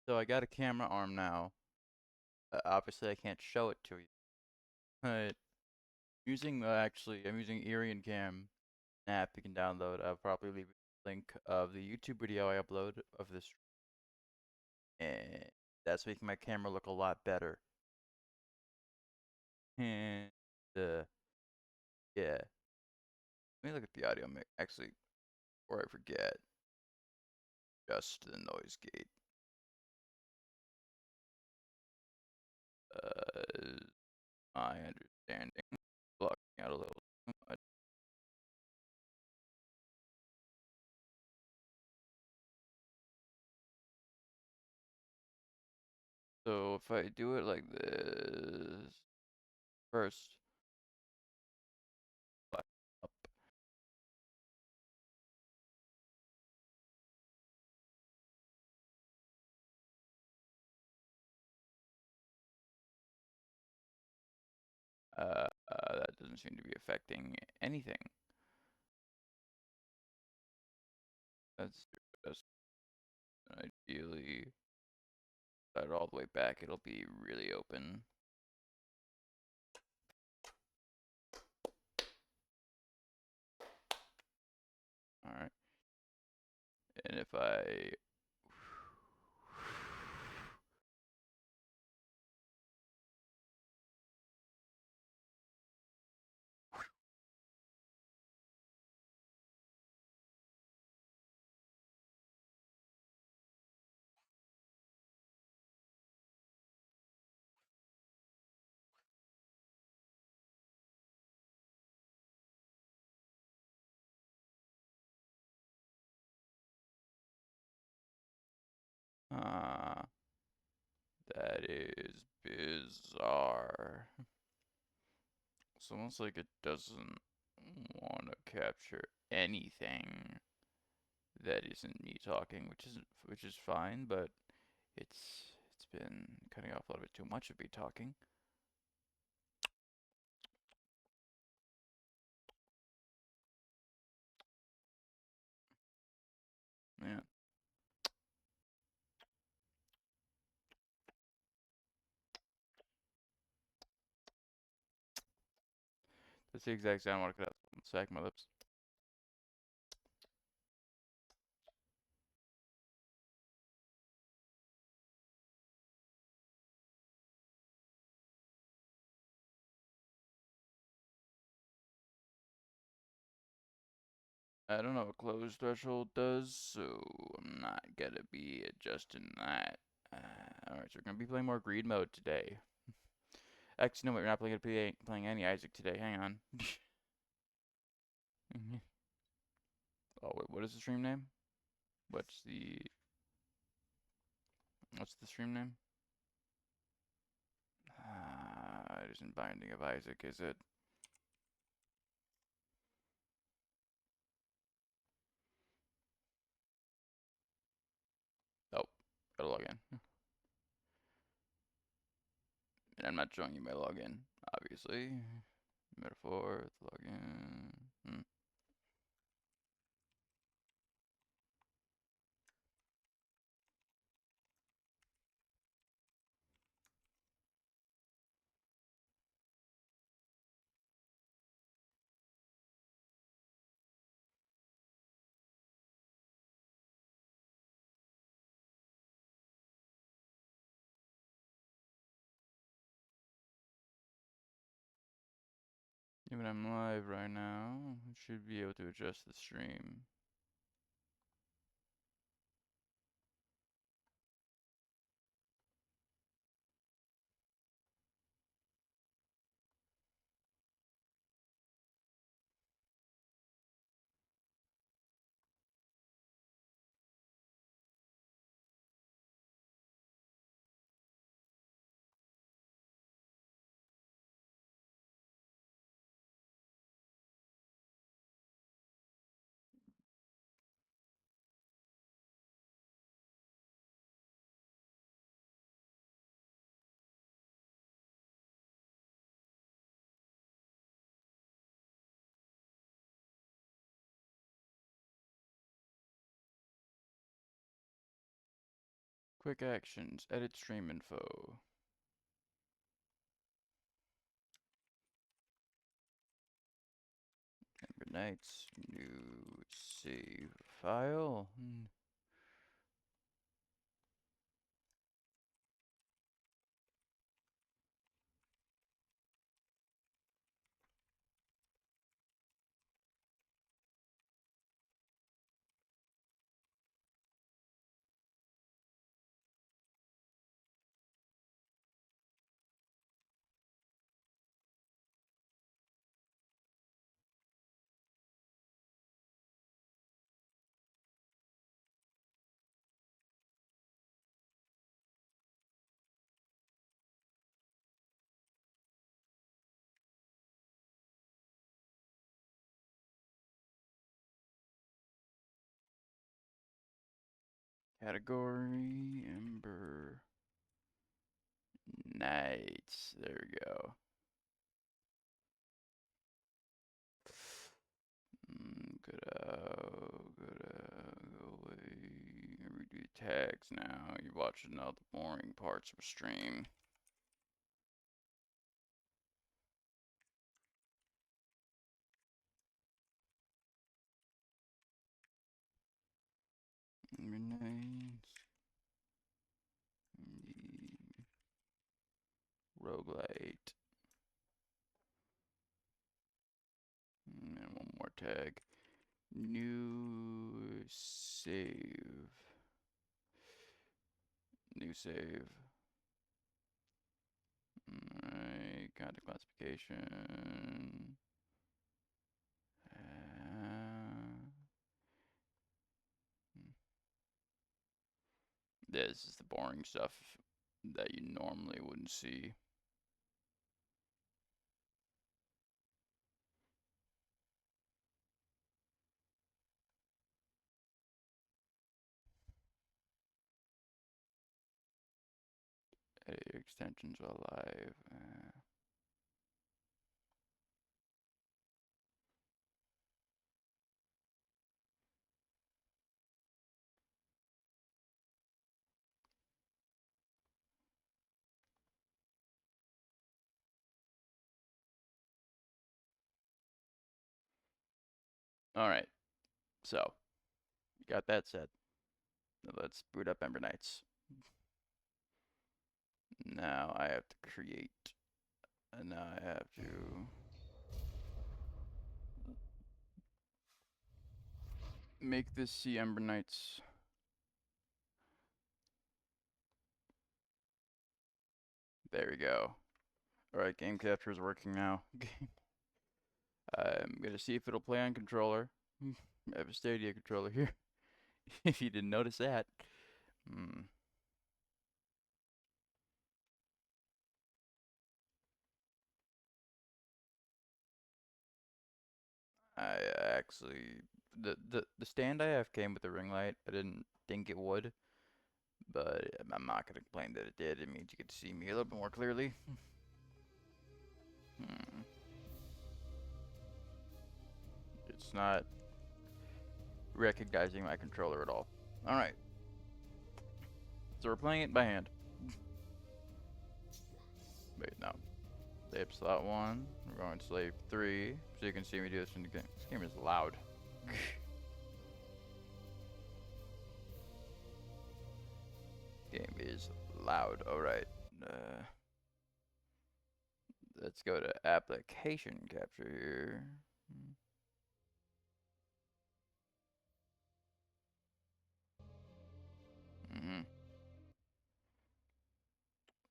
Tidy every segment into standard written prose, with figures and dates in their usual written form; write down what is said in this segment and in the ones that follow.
So I got a camera arm now. Obviously, I can't show it to you, but I'm using Irian Cam, an app you can download. I'll probably leave a link of the YouTube video I upload of this, and that's making my camera look a lot better. And uh, yeah, let me look at the audio mix. Actually, before I forget, just the noise gate. Uh, my understanding, blocking out a little too much. So if I do it like this first, black up. That doesn't seem to be affecting anything. That's just ideally set it all the way back. It'll be really open. All right. And if I uh that is bizarre. It's almost like it doesn't want to capture anything that isn't me talking, which is fine, but it's been cutting off a little bit too much of me talking. Yeah. That's the exact sound I want to cut out. Smack my lips. I don't know what close threshold does, so I'm not gonna be adjusting that. Alright, so we're gonna be playing more greed mode today. Actually, no, we're not playing any Isaac today. Hang on. Oh wait, what is the stream name? What's the what's the stream name? It isn't Binding of Isaac, is it? Oh, gotta log in. And I'm not showing you my login, obviously. Metaforth, login. Even I'm live right now, I should be able to adjust the stream. Quick actions. Edit stream info. Ember Knights. New save file. Category Ember Knights. There we go. Go away. Redo tags now. You're watching all the boring parts of a stream. Ember Knights. Roguelite. And one more tag. New save. New save. Alright, content classification. This is the boring stuff that you normally wouldn't see. Edit extensions while live. Alright, so, got that said. Let's boot up Ember Knights. Now I have to create, and now I have to make this see Ember Knights. There we go. Alright, game capture is working now. I'm gonna see if it'll play on controller. I have a Stadia controller here. If you didn't notice that. I actually the stand I have came with a ring light. I didn't think it would, but I'm not gonna complain that it did. It means you get to see me a little bit more clearly. It's not recognizing my controller at all. Alright. So we're playing it by hand. Wait, no. Save slot 1. We're going to slave 3. So you can see me do this in the game. This game is loud. Game is loud. Alright. Let's go to application capture here.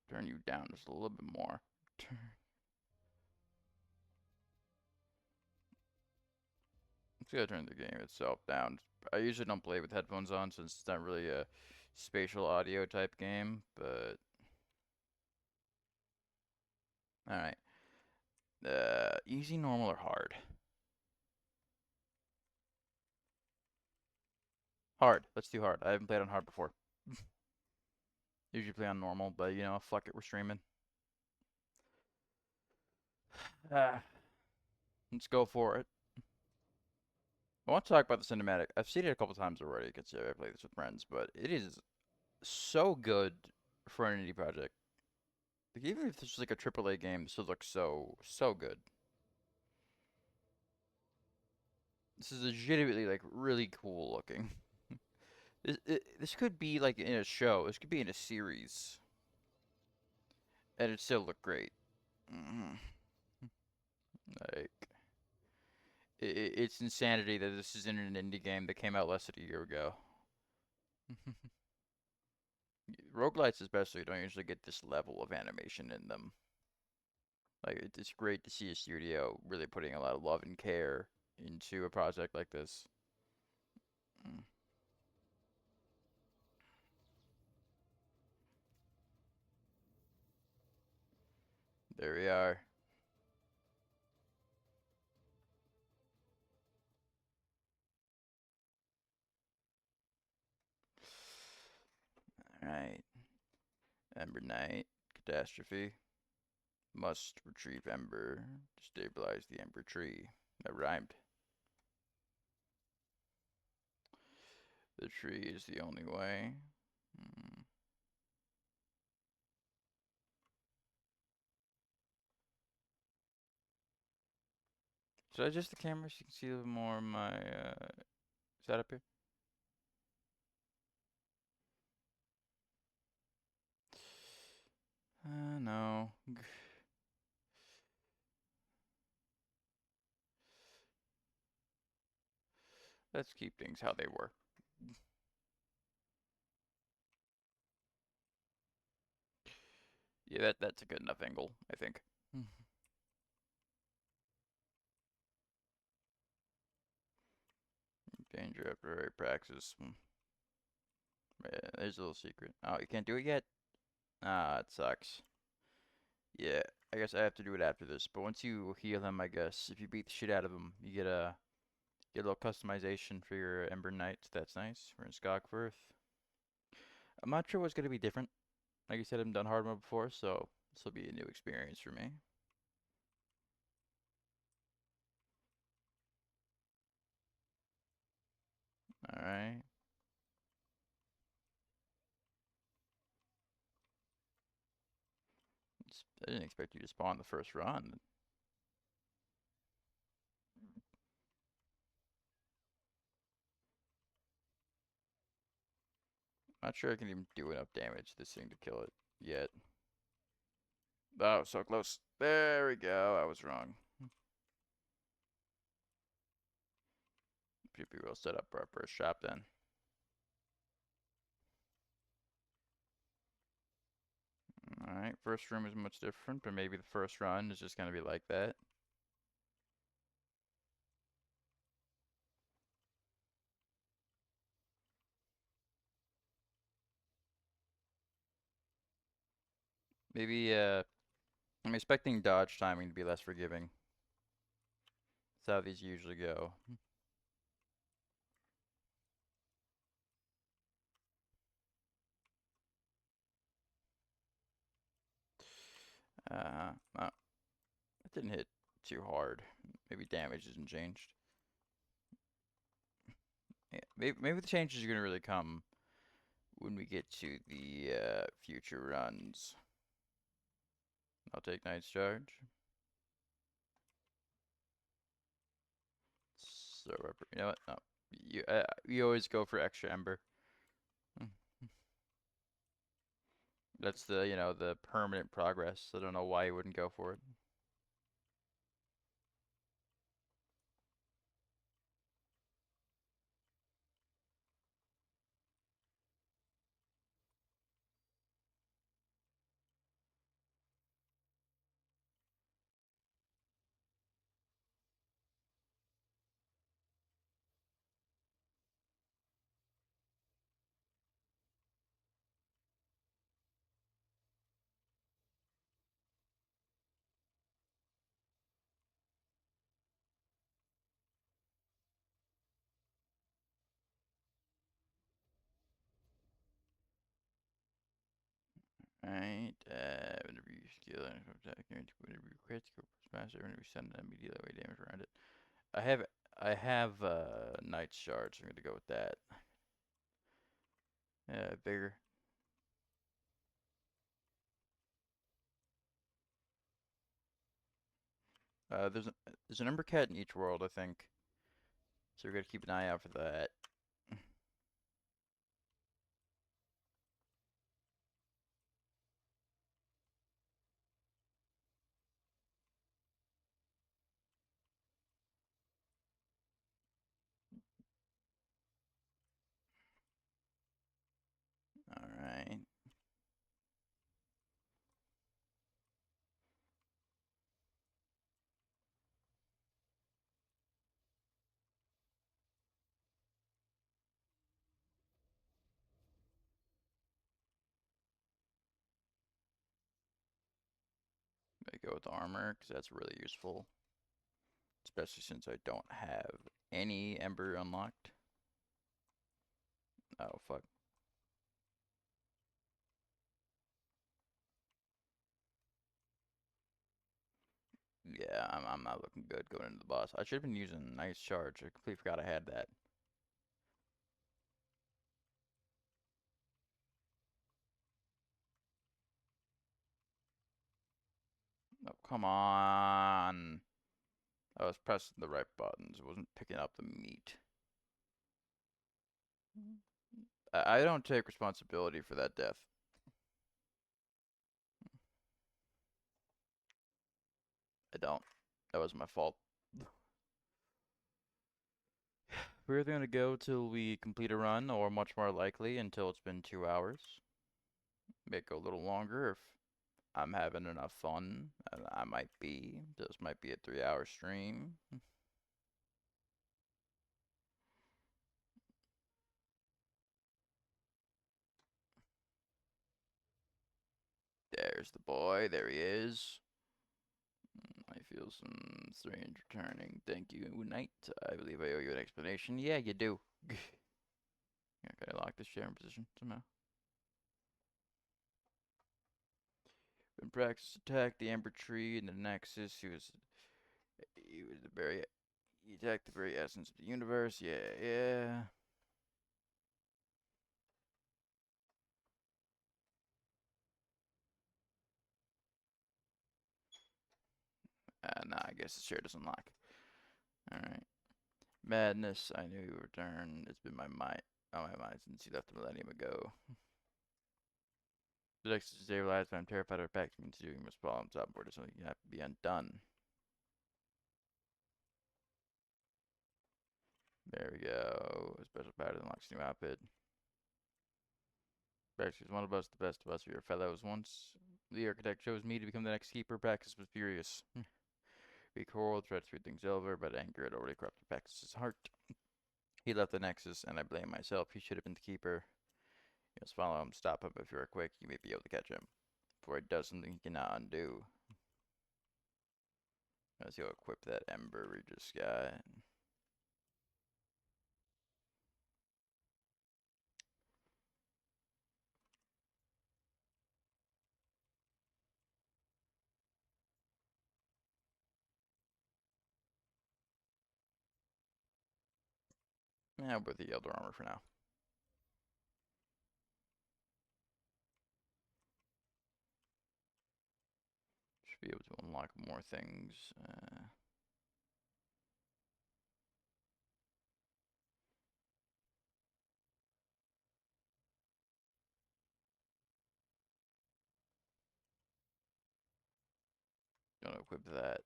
Turn you down just a little bit more. Let's go turn the game itself down. I usually don't play with headphones on since it's not really a spatial audio type game, but alright. Easy, normal, or hard? Hard. Let's do hard. I haven't played on hard before. Usually play on normal, but you know, fuck it, we're streaming. Let's go for it. I want to talk about the cinematic. I've seen it a couple times already because I play this with friends, but it is so good for an indie project. Like, even if this was like a AAA game, this would look so good. This is legitimately like really cool looking. This could be like in a show. This could be in a series, and it still look great. Mhm. Like it's insanity that this is in an indie game that came out less than a year ago. Roguelites especially don't usually get this level of animation in them. Like it's great to see a studio really putting a lot of love and care into a project like this. Mm, there we are. Alright. Ember Knight. Catastrophe. Must retrieve Ember to stabilize the Ember tree. That rhymed. The tree is the only way. Mm. Should I adjust the camera so you can see a little more of my setup here? No. Let's keep things how they were. Yeah, that's a good enough angle, I think. Danger after very praxis. Yeah, there's a little secret. Oh, you can't do it yet? Ah, it sucks. Yeah, I guess I have to do it after this. But once you heal him, I guess, if you beat the shit out of him, you get a little customization for your Ember Knights. That's nice. We're in Skogworth. I'm not sure what's gonna be different. Like you said, I haven't done hard mode before, so this will be a new experience for me. All right. I didn't expect you to spawn the first run. Not sure I can even do enough damage to this thing to kill it yet. Oh, so close. There we go. I was wrong. PP will set up for our first shop then. Alright, first room is much different, but maybe the first run is just gonna be like that. Maybe, I'm expecting dodge timing to be less forgiving. That's how these usually go. Oh, it didn't hit too hard. Maybe damage isn't changed. Yeah, maybe the changes are gonna really come when we get to the future runs. I'll take Knight's Charge. So, you know what? No. You always go for extra Ember. Mm. That's the permanent progress. I don't know why you wouldn't go for it. Alright, whenever you skill and attack, whenever you critical master, whenever you send an enemy deal away damage around it. I have I have Knight's Shards, so I'm gonna go with that. Yeah, bigger. There's an Ember Cat in each world, I think. So we gotta keep an eye out for that. Alright. I go with armor, because that's really useful. Especially since I don't have any Ember unlocked. Oh, fuck. Yeah, I'm not looking good going into the boss. I should have been using Nice Charge. I completely forgot I had that. Oh, come on. I was pressing the right buttons. It wasn't picking up the meat. I don't take responsibility for that death. I don't. That was my fault. We're either gonna go till we complete a run, or much more likely until it's been 2 hours. May go a little longer if I'm having enough fun. I might be. This might be a 3 hour stream. There's the boy. There he is. I feel some strange returning. Thank you, Knight. I believe I owe you an explanation. Yeah, you do. Yeah, can I lock this chair in position somehow? When Praxis attacked the Ember Tree in the Nexus, he was the very he attacked the very essence of the universe. Yeah, yeah. Nah, I guess the chair doesn't lock. Alright. Madness, I knew you would return. It's been my mind on my mind since you left a millennium ago. The next is stabilized, but I'm terrified of back means you must fall on top board, so you have to be undone. There we go. A special pattern unlocks new outfit. Praxis was one of us, the best of us, we were fellows once. The architect chose me to become the next keeper. Praxis was furious. We quarreled, tried to smooth things over, but anger had already corrupted Praxis's heart. He left the Nexus, and I blame myself. He should have been the keeper. You must follow him, stop him. If you are quick, you may be able to catch him. Before he does something he cannot undo. Let's go equip that Ember Regis guy. Yeah, with the Elder Armor for now. Should be able to unlock more things. Gonna equip that.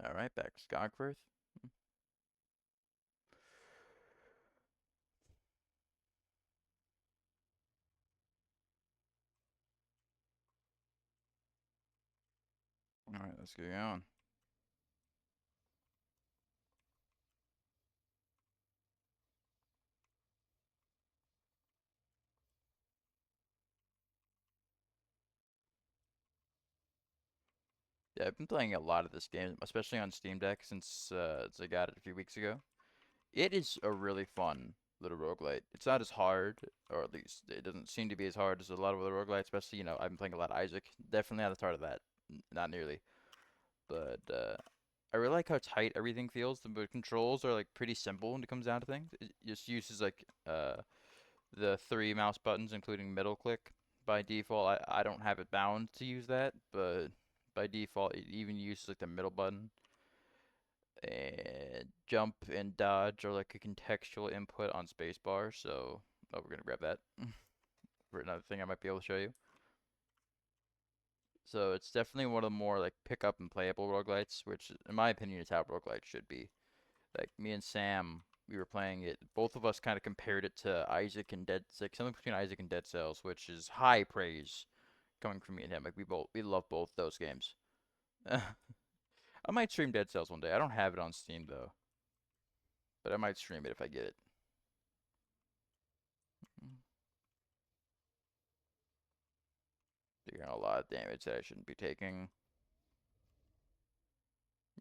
Alright, back to Skogfirth. Alright, let's get going. Yeah, I've been playing a lot of this game, especially on Steam Deck since I got it a few weeks ago. It is a really fun little roguelite. It's not as hard, or at least it doesn't seem to be as hard as a lot of other roguelites, especially, I've been playing a lot of Isaac. Definitely not as hard as that. Not nearly. But I really like how tight everything feels. The controls are like pretty simple when it comes down to things. It just uses like the three mouse buttons, including middle click. By default, I don't have it bound to use that, but by default, it even uses like the middle button. And jump and dodge are like a contextual input on spacebar, so we're gonna grab that for another thing I might be able to show you. So it's definitely one of the more like pick up and playable roguelites, which in my opinion is how roguelites should be. Like me and Sam, we were playing it. Both of us kind of compared it to Isaac and Dead, like something between Isaac and Dead Cells, which is high praise coming from me and him. Like we love both those games. I might stream Dead Cells one day. I don't have it on Steam though, but I might stream it if I get it. Taking a lot of damage that I shouldn't be taking.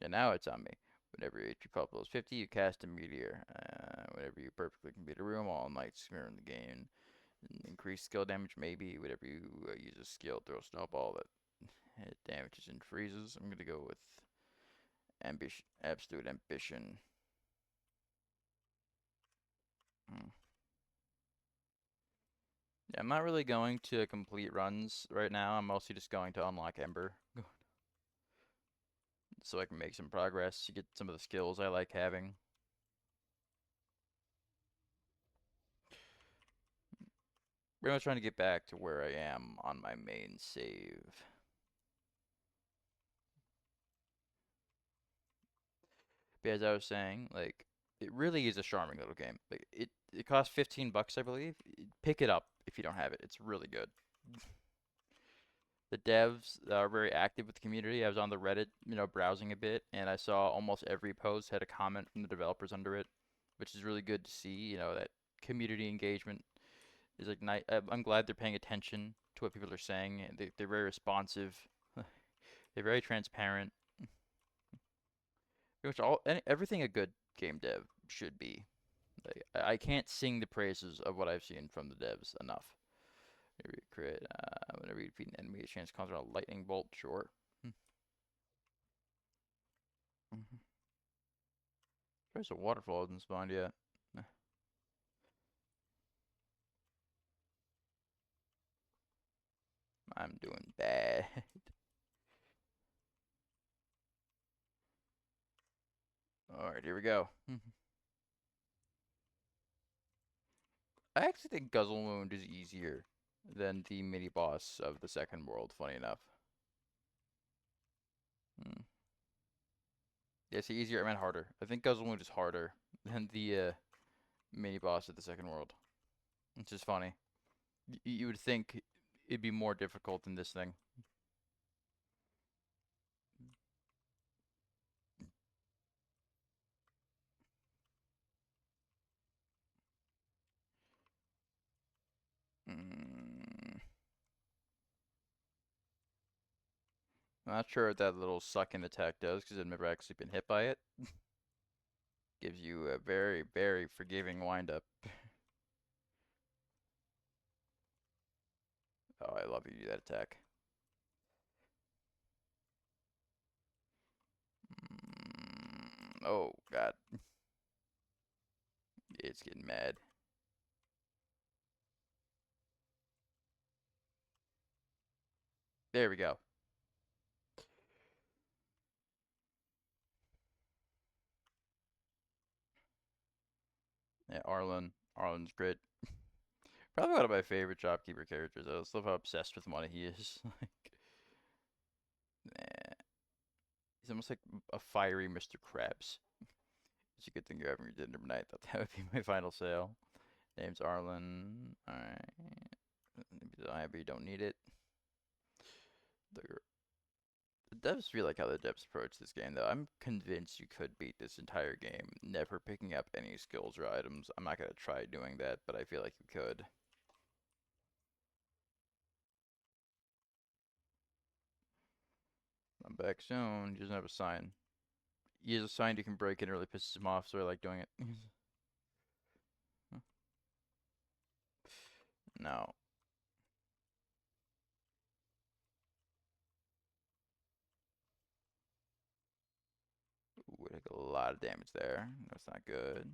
And now it's on me. Whenever your HP level is 50, you cast a meteor. Whenever you perfectly complete a room, all knights smear in the game. Increase skill damage, maybe. Whenever you use a skill, throw a snowball that it damages and freezes. I'm gonna go with ambition, absolute ambition. Hmm. Yeah, I'm not really going to complete runs right now. I'm mostly just going to unlock Ember so I can make some progress to get some of the skills I like having. Pretty much trying to get back to where I am on my main save. But as I was saying, like it really is a charming little game. Like it costs 15 bucks, I believe. Pick it up if you don't have it. It's really good. The devs are very active with the community. I was on the Reddit, browsing a bit, and I saw almost every post had a comment from the developers under it, which is really good to see. That community engagement is like nice. I'm glad they're paying attention to what people are saying. They're very responsive. They're very transparent. Pretty much everything a good game dev should be. Like, I can't sing the praises of what I've seen from the devs enough. Maybe crit. Whenever you defeat an enemy, a chance comes around a lightning bolt. Sure. Mm-hmm. There's a waterfall hasn't spawned yet. I'm doing bad. Alright, here we go. I actually think Guzzle Wound is easier than the mini boss of the second world, funny enough. Hmm. Yeah, see, easier, I meant harder. I think Guzzle Wound is harder than the mini boss of the second world. Which is funny. You would think it'd be more difficult than this thing. Mm, I'm not sure what that little sucking attack does because I've never actually been hit by it. Gives you a very, very forgiving windup. Oh, I love you do that attack. Oh, God. It's getting mad. There we go. Yeah, Arlen. Arlen's great. Probably one of my favorite shopkeeper characters. I just love how obsessed with money he is. Like, nah. He's almost like a fiery Mr. Krabs. It's a good thing you're having your dinner tonight. Thought that would be my final sale. Name's Arlen. Alright. Maybe you don't need it. The, the devs feel like how the devs approach this game, though. I'm convinced you could beat this entire game never picking up any skills or items. I'm not gonna try doing that, but I feel like you could. I'm back soon. He doesn't have a sign. He has a sign you can break and it really pisses him off, so I like doing it. No. Ooh, I took a lot of damage there. That's not good.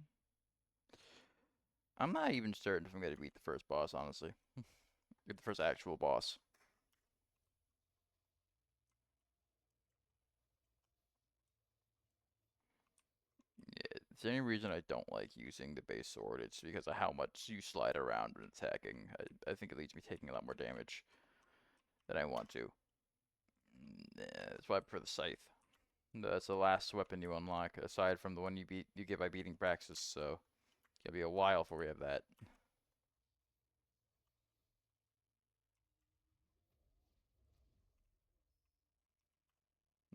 I'm not even certain if I'm gonna beat the first boss, honestly. The first actual boss. Yeah, if there's any reason I don't like using the base sword, it's because of how much you slide around when attacking. I think it leads me taking a lot more damage than I want to. That's why I prefer the scythe. That's the last weapon you unlock, aside from the one you get by beating Praxis, so it'll be a while before we have that.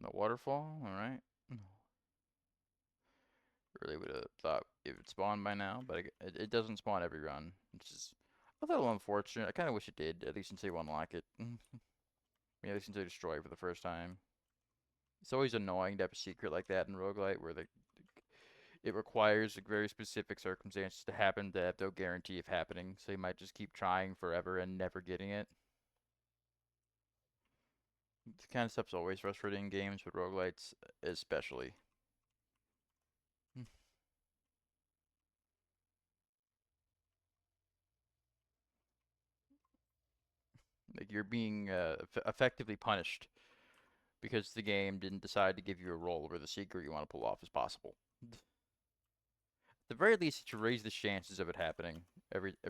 The waterfall, alright. Really would have thought it would spawn by now, but it doesn't spawn every run, which is a little unfortunate. I kind of wish it did, at least until you unlock it. I mean, at least until you destroy it for the first time. It's always annoying to have a secret like that in roguelite where it requires very specific circumstances to happen that have no guarantee of happening, so you might just keep trying forever and never getting it. This kind of stuff's always frustrating in games, but roguelites especially. Like you're being effectively punished because the game didn't decide to give you a role where the secret you want to pull off is possible. At the very least, it should raise the chances of it happening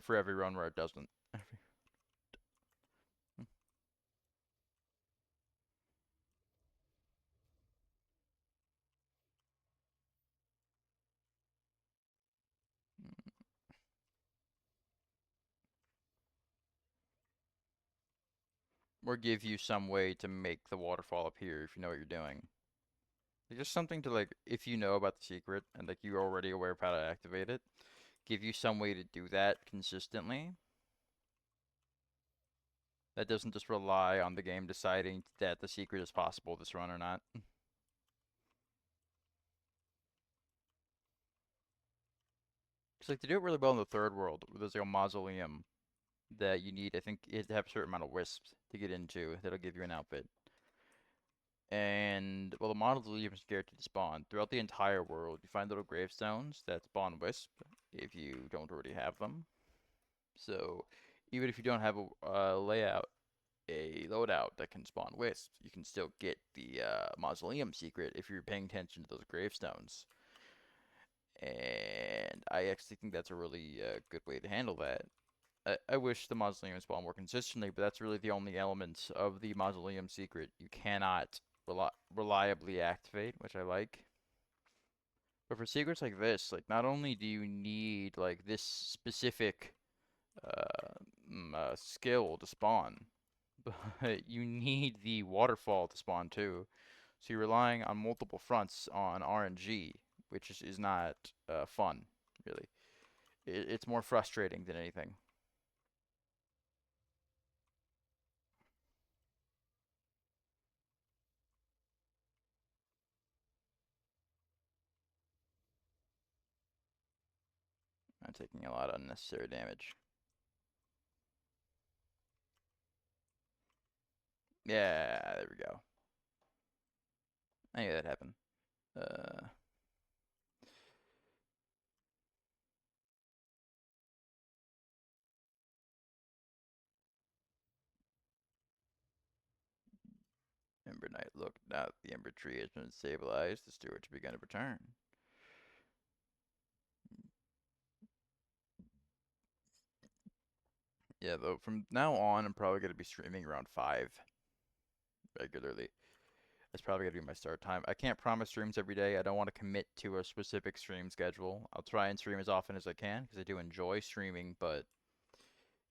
for every run where it doesn't. Or give you some way to make the waterfall appear if you know what you're doing. Like, just something to like, if you know about the secret and like you're already aware of how to activate it, give you some way to do that consistently. That doesn't just rely on the game deciding that the secret is possible this run or not. Because like they do it really well in the third world, where there's like a mausoleum that you need. I think you have to have a certain amount of wisps to get into. That'll give you an outfit. And well, the mausoleum is guaranteed to spawn throughout the entire world. You find little gravestones that spawn wisp if you don't already have them. So even if you don't have a loadout that can spawn wisps, you can still get the mausoleum secret if you're paying attention to those gravestones. And I actually think that's a really good way to handle that. I wish the mausoleum spawned more consistently, but that's really the only element of the mausoleum secret you cannot reliably activate, which I like. But for secrets like this, like not only do you need like this specific skill to spawn, but you need the waterfall to spawn too. So you're relying on multiple fronts on RNG, which is not fun, really. It's more frustrating than anything. I'm taking a lot of unnecessary damage. Yeah, there we go. I knew that happened. Uh, Ember Knight, look, now that the Ember tree has been stabilized, the steward should begin to return. Yeah, though, from now on, I'm probably going to be streaming around 5 regularly. That's probably going to be my start time. I can't promise streams every day. I don't want to commit to a specific stream schedule. I'll try and stream as often as I can because I do enjoy streaming, but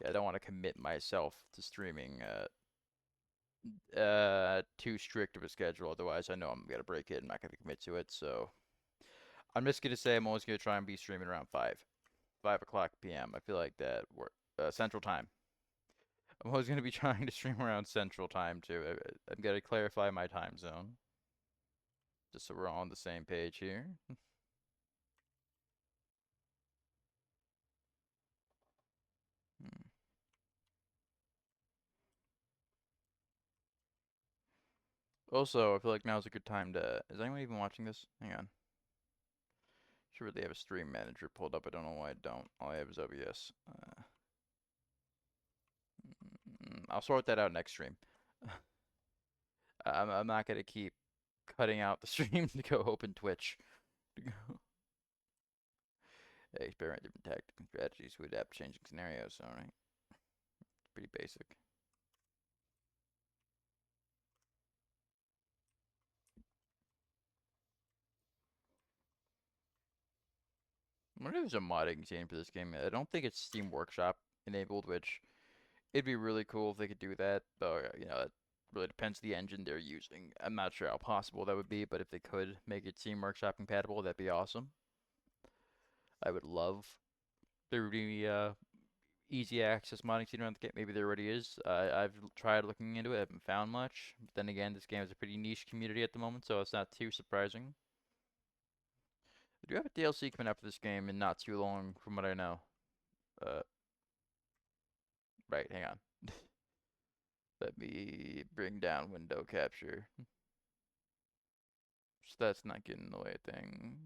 yeah, I don't want to commit myself to streaming too strict of a schedule. Otherwise, I know I'm gonna break it. I'm not gonna commit to it. So I'm just gonna say I'm always gonna try and be streaming around 5 o'clock p.m. I feel like that work Central Time. I'm always gonna be trying to stream around Central Time too. I'm gonna clarify my time zone just so we're all on the same page here. Hmm. Also, I feel like now's a good time to. Is anyone even watching this? Hang on. Should really have a stream manager pulled up. I don't know why I don't. All I have is OBS. I'll sort that out next stream. I'm not gonna keep cutting out the stream to go open Twitch. Experiment different tactics and strategies to adapt to changing scenarios. All right, pretty basic. I wonder if there's a modding scene for this game. I don't think it's Steam Workshop enabled, which it'd be really cool if they could do that. Though, you know, it really depends on the engine they're using. I'm not sure how possible that would be, but if they could make it Steam Workshop compatible, that'd be awesome. I would love there would be easy access modding scene around the game. Maybe there already is. I've tried looking into it, haven't found much. But then again, this game is a pretty niche community at the moment, so it's not too surprising. We do have a DLC coming out for this game in not too long, from what I know. Uh, right, hang on. Let me bring down window capture. So that's not getting in the way of things.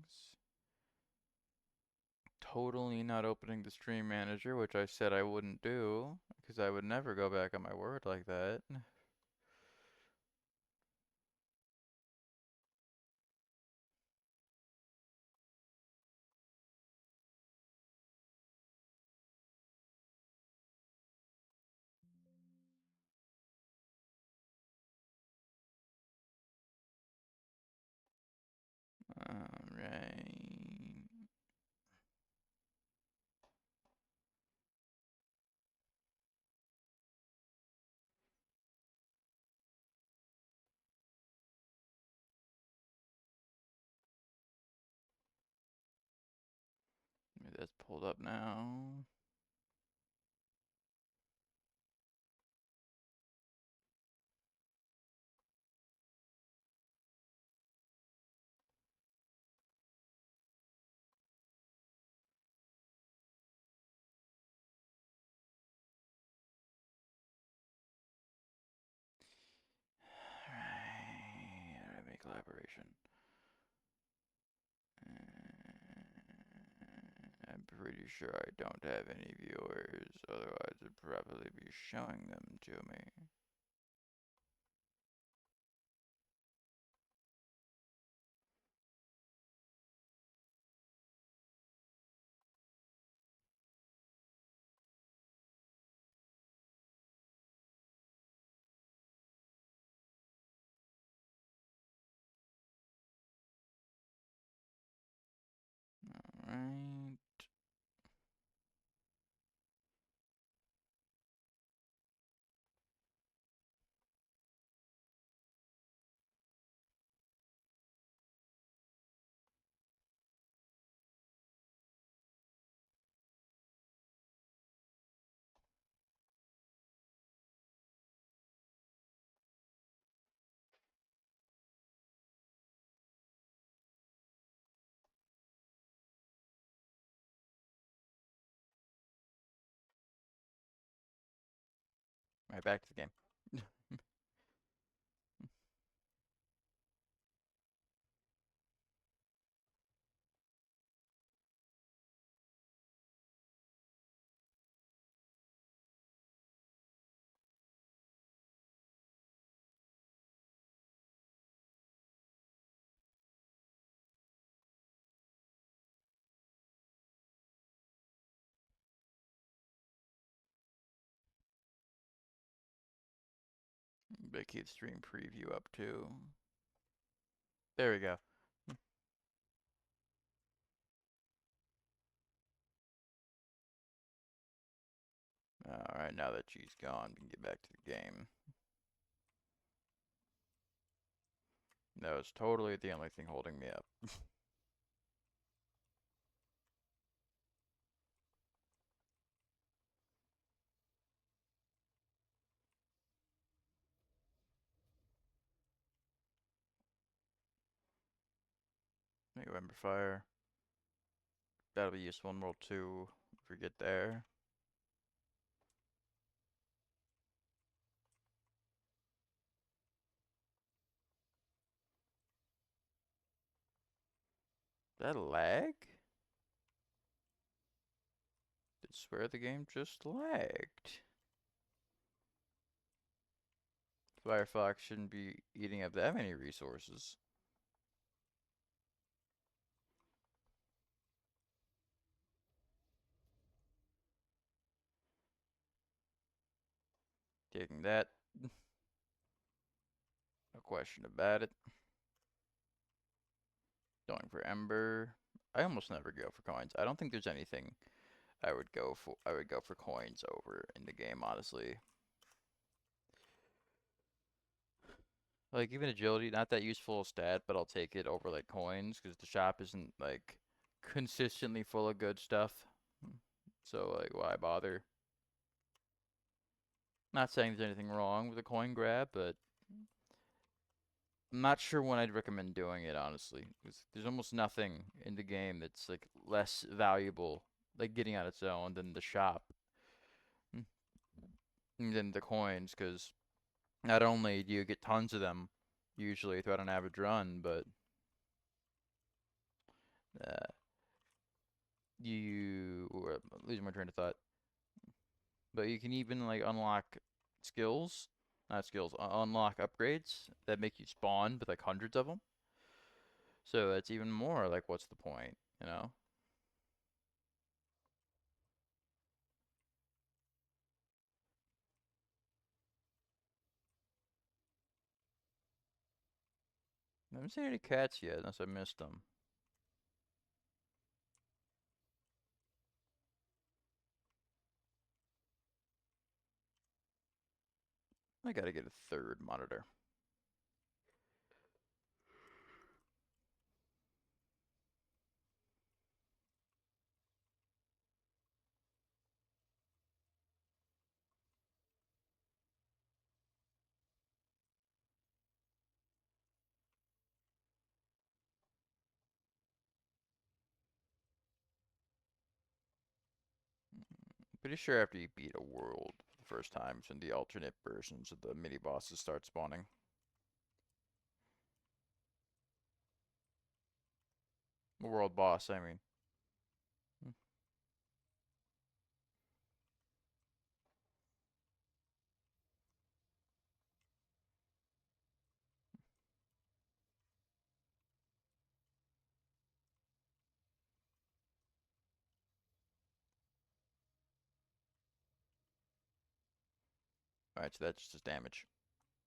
Totally not opening the stream manager, which I said I wouldn't do, because I would never go back on my word like that. Alright. Maybe that's pulled up now. Alright, enemy collaboration. I'm pretty sure I don't have any viewers, otherwise it'd probably be showing them to me. Alright. Right back to the game. But keep stream preview up too. There we go. Alright, now that she's gone, we can get back to the game. That was totally the only thing holding me up. Maybe Ember Fire. That'll be useful in World 2 if we get there. Is that a lag? Swear the game just lagged. Firefox shouldn't be eating up that many resources. Taking that. No question about it. Going for Ember. I almost never go for coins. I don't think there's anything I would go for. I would go for coins over in the game, honestly. Like even agility, not that useful a stat, but I'll take it over like coins because the shop isn't like consistently full of good stuff. So like, why bother? Not saying there's anything wrong with a coin grab, but I'm not sure when I'd recommend doing it, honestly. 'Cause there's almost nothing in the game that's like less valuable, like getting on its own than the shop, than the coins, because not only do you get tons of them usually throughout an average run, but uh, losing my train of thought. But you can even like unlock skills, not skills, unlock upgrades that make you spawn with like hundreds of them. So it's even more like, what's the point, you know? I haven't seen any cats yet, unless I missed them. I gotta get a third monitor. Pretty sure after you beat a world for the first time, it's when the alternate versions of the mini bosses start spawning. The world boss, I mean. Alright, so that's just damage.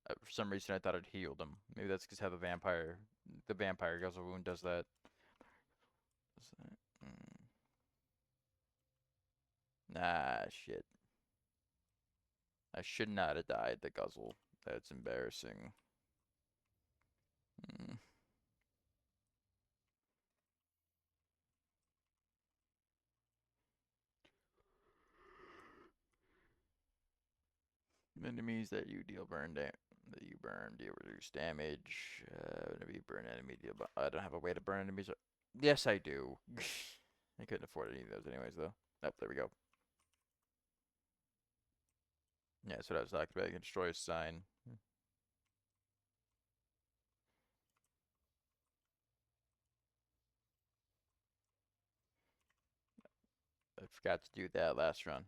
For some reason, I thought it healed him. Maybe that's because how the vampire guzzle wound does that. Nah, shit. I should not have died the guzzle. That's embarrassing. Mm. Enemies that you deal burn da that you burn deal reduce damage. Whenever you burn enemy deal. I don't have a way to burn enemies. Yes, I do. I couldn't afford any of those anyways, though. Oh, there we go. Yeah, that's what I was talking about. You can destroy a sign. I forgot to do that last run.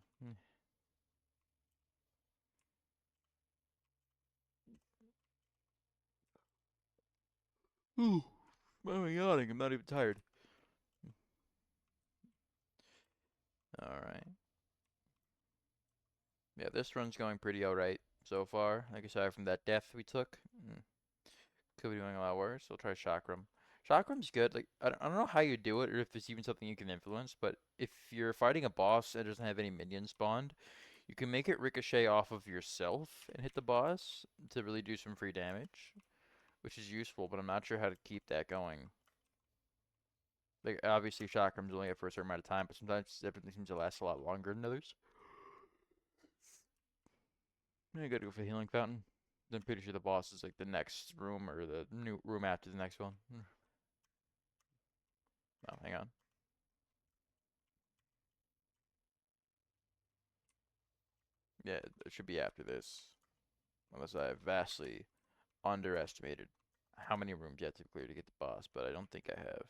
Ooh, why am I yawning? I'm not even tired. Alright. Yeah, this run's going pretty alright so far. Like aside from that death we took. Could be doing a lot worse. We'll try Chakram. Chakram's good. Like I don't know how you do it or if it's even something you can influence, but if you're fighting a boss and it doesn't have any minions spawned, you can make it ricochet off of yourself and hit the boss to really do some free damage, which is useful, but I'm not sure how to keep that going. Like obviously Chakram's only up for a certain amount of time, but sometimes everything seems to last a lot longer than others. Yeah, you gotta go for the healing fountain. I'm pretty sure the boss is like the next room or the new room after the next one. Oh, hang on. Yeah, it should be after this. Unless I have vastly underestimated how many rooms you have to clear to get the boss, but I don't think I have.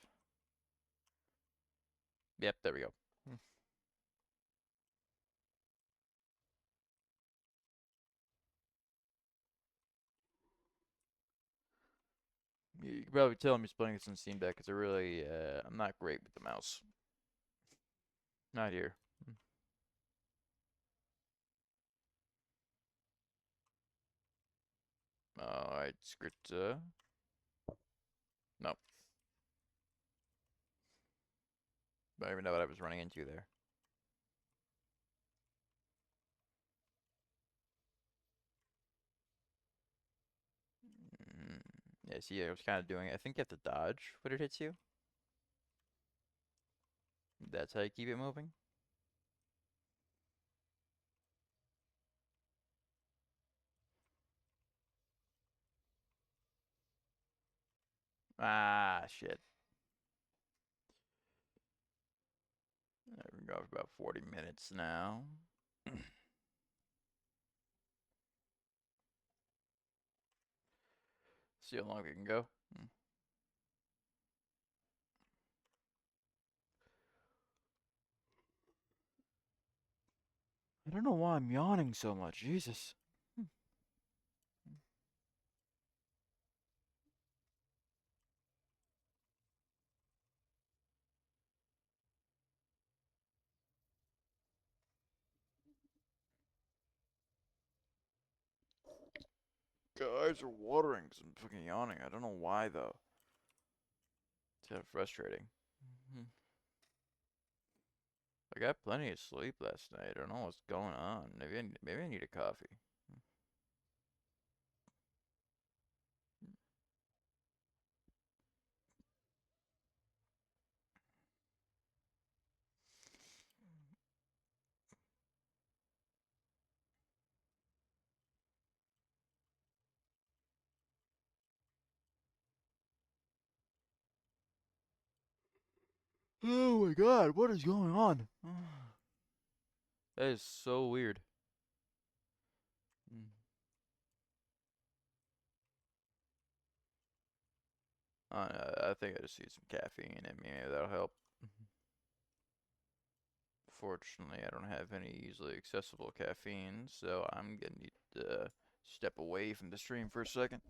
Yep, there we go. You can probably tell I'm just playing this on Steam Deck because I'm not great with the mouse. Not here. Alright, script, nope. I don't even know what I was running into there. Mm, yeah, see, I was kind of doing it. I think you have to dodge when it hits you. That's how you keep it moving. Ah, shit. I've been going for about 40 minutes now. See how long we can go. I don't know why I'm yawning so much. Jesus. Eyes are watering because I'm fucking yawning. I don't know why though. It's kind of frustrating. I got plenty of sleep last night. I don't know what's going on. Maybe I need a coffee. Oh my god, what is going on? That is so weird. I think I just need some caffeine in me. Maybe that'll help. Fortunately, I don't have any easily accessible caffeine, so I'm gonna need to step away from the stream for a second.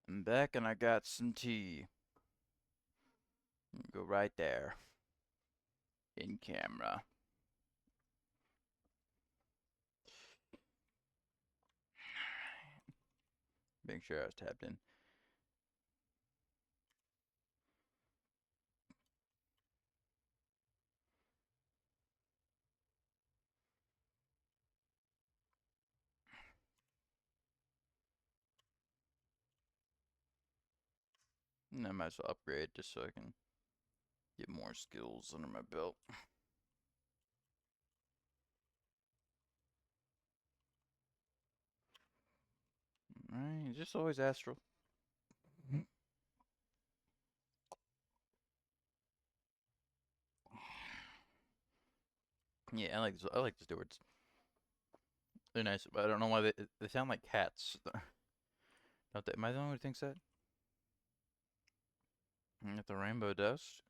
I'm back and I got some tea. Go right there. In camera. Make sure I was tapped in. And I might as well upgrade just so I can get more skills under my belt. Alright, just always astral. Yeah, I like the stewards. They're nice, but I don't know why they sound like cats. Don't they? Am I the only one who thinks that? Got the rainbow dust.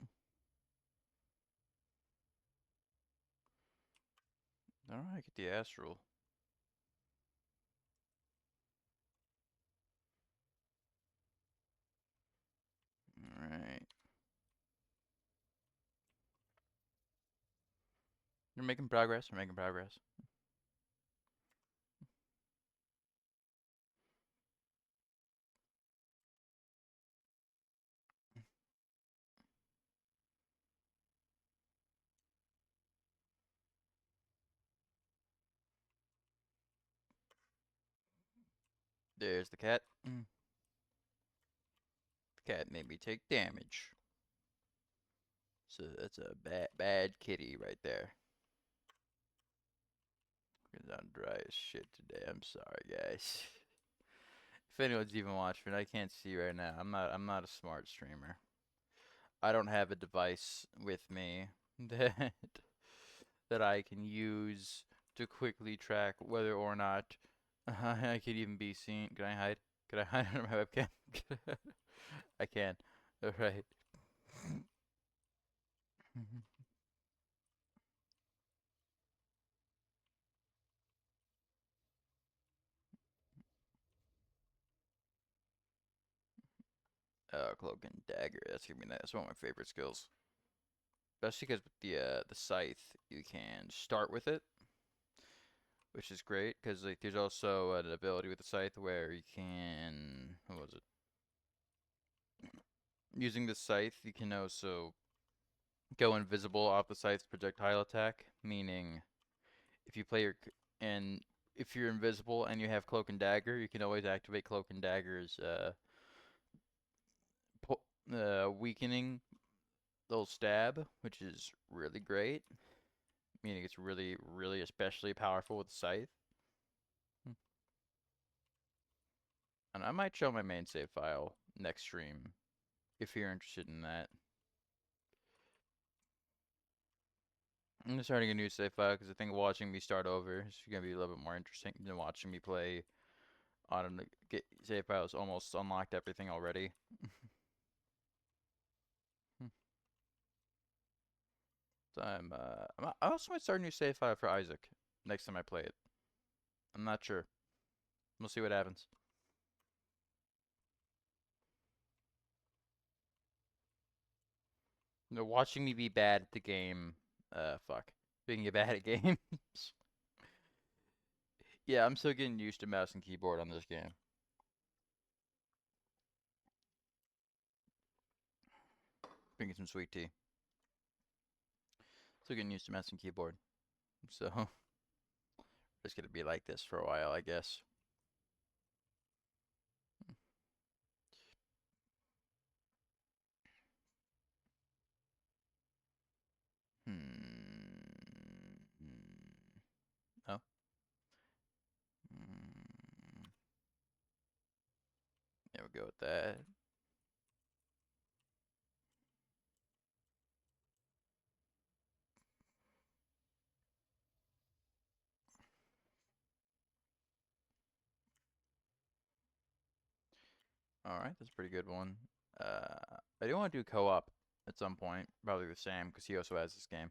Alright, get the astral. Alright. We're making progress. We're making progress. There's the cat. The cat made me take damage. So that's a bad kitty right there. Cause I'm dry as shit today. I'm sorry, guys. If anyone's even watching, I can't see right now. I'm not a smart streamer. I don't have a device with me that that I can use to quickly track whether or not I could even be seen. Can I hide? Can I hide under my webcam? I can. Alright. Cloak and dagger. That's gonna be nice. That's one of my favorite skills. Especially because with the scythe, you can start with it, which is great. Because like there's also an ability with the scythe where you can, what was it? Using the scythe, you can also go invisible off the scythe's projectile attack. Meaning, if you play and if you're invisible and you have cloak and dagger, you can always activate cloak and dagger's weakening little stab, which is really great. Meaning it's really, really especially powerful with the scythe. And I might show my main save file next stream if you're interested in that. I'm just starting a new save file because I think watching me start over is going to be a little bit more interesting than watching me play on the get save files almost unlocked everything already. So I also might start a new save file for Isaac next time I play it. I'm not sure. We'll see what happens. You know, watching me be bad at the game, fuck, being bad at games. Yeah, I'm still getting used to mouse and keyboard on this game. Drinking some sweet tea. Still getting used to mouse and keyboard. So, it's gonna be like this for a while, I guess. Hmm. Oh. Hmm. There we go with that. Alright, that's a pretty good one. I do want to do co-op at some point, probably with Sam, because he also has this game.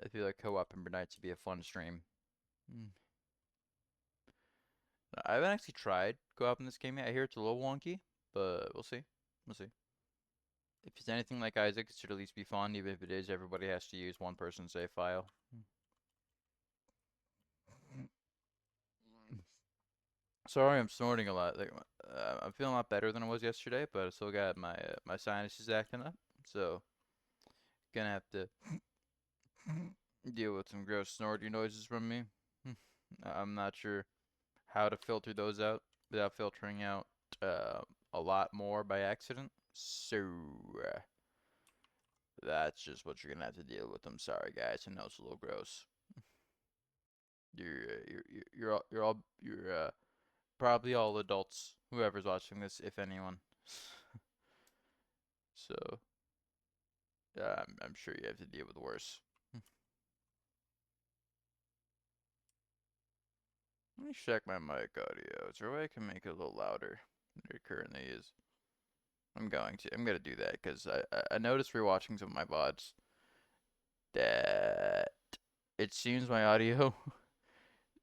I feel like co-op Ember Knights would be a fun stream. I haven't actually tried go up in this game yet. I hear it's a little wonky, but we'll see. We'll see. If it's anything like Isaac, it should at least be fun. Even if it is, everybody has to use one person's save file. Sorry, I'm snorting a lot. Like, I'm feeling a lot better than I was yesterday, but I still got my sinuses acting up. So gonna have to deal with some gross snorty noises from me. I'm not sure how to filter those out without filtering out a lot more by accident. So that's just what you're gonna have to deal with. I'm sorry, guys. I know it's a little gross. You're probably all adults. Whoever's watching this, if anyone. So I'm sure you have to deal with worse. Let me check my mic audio. Is there a way I can make it a little louder than it currently is? I'm gonna do that because I noticed rewatching some of my VODs that it seems my audio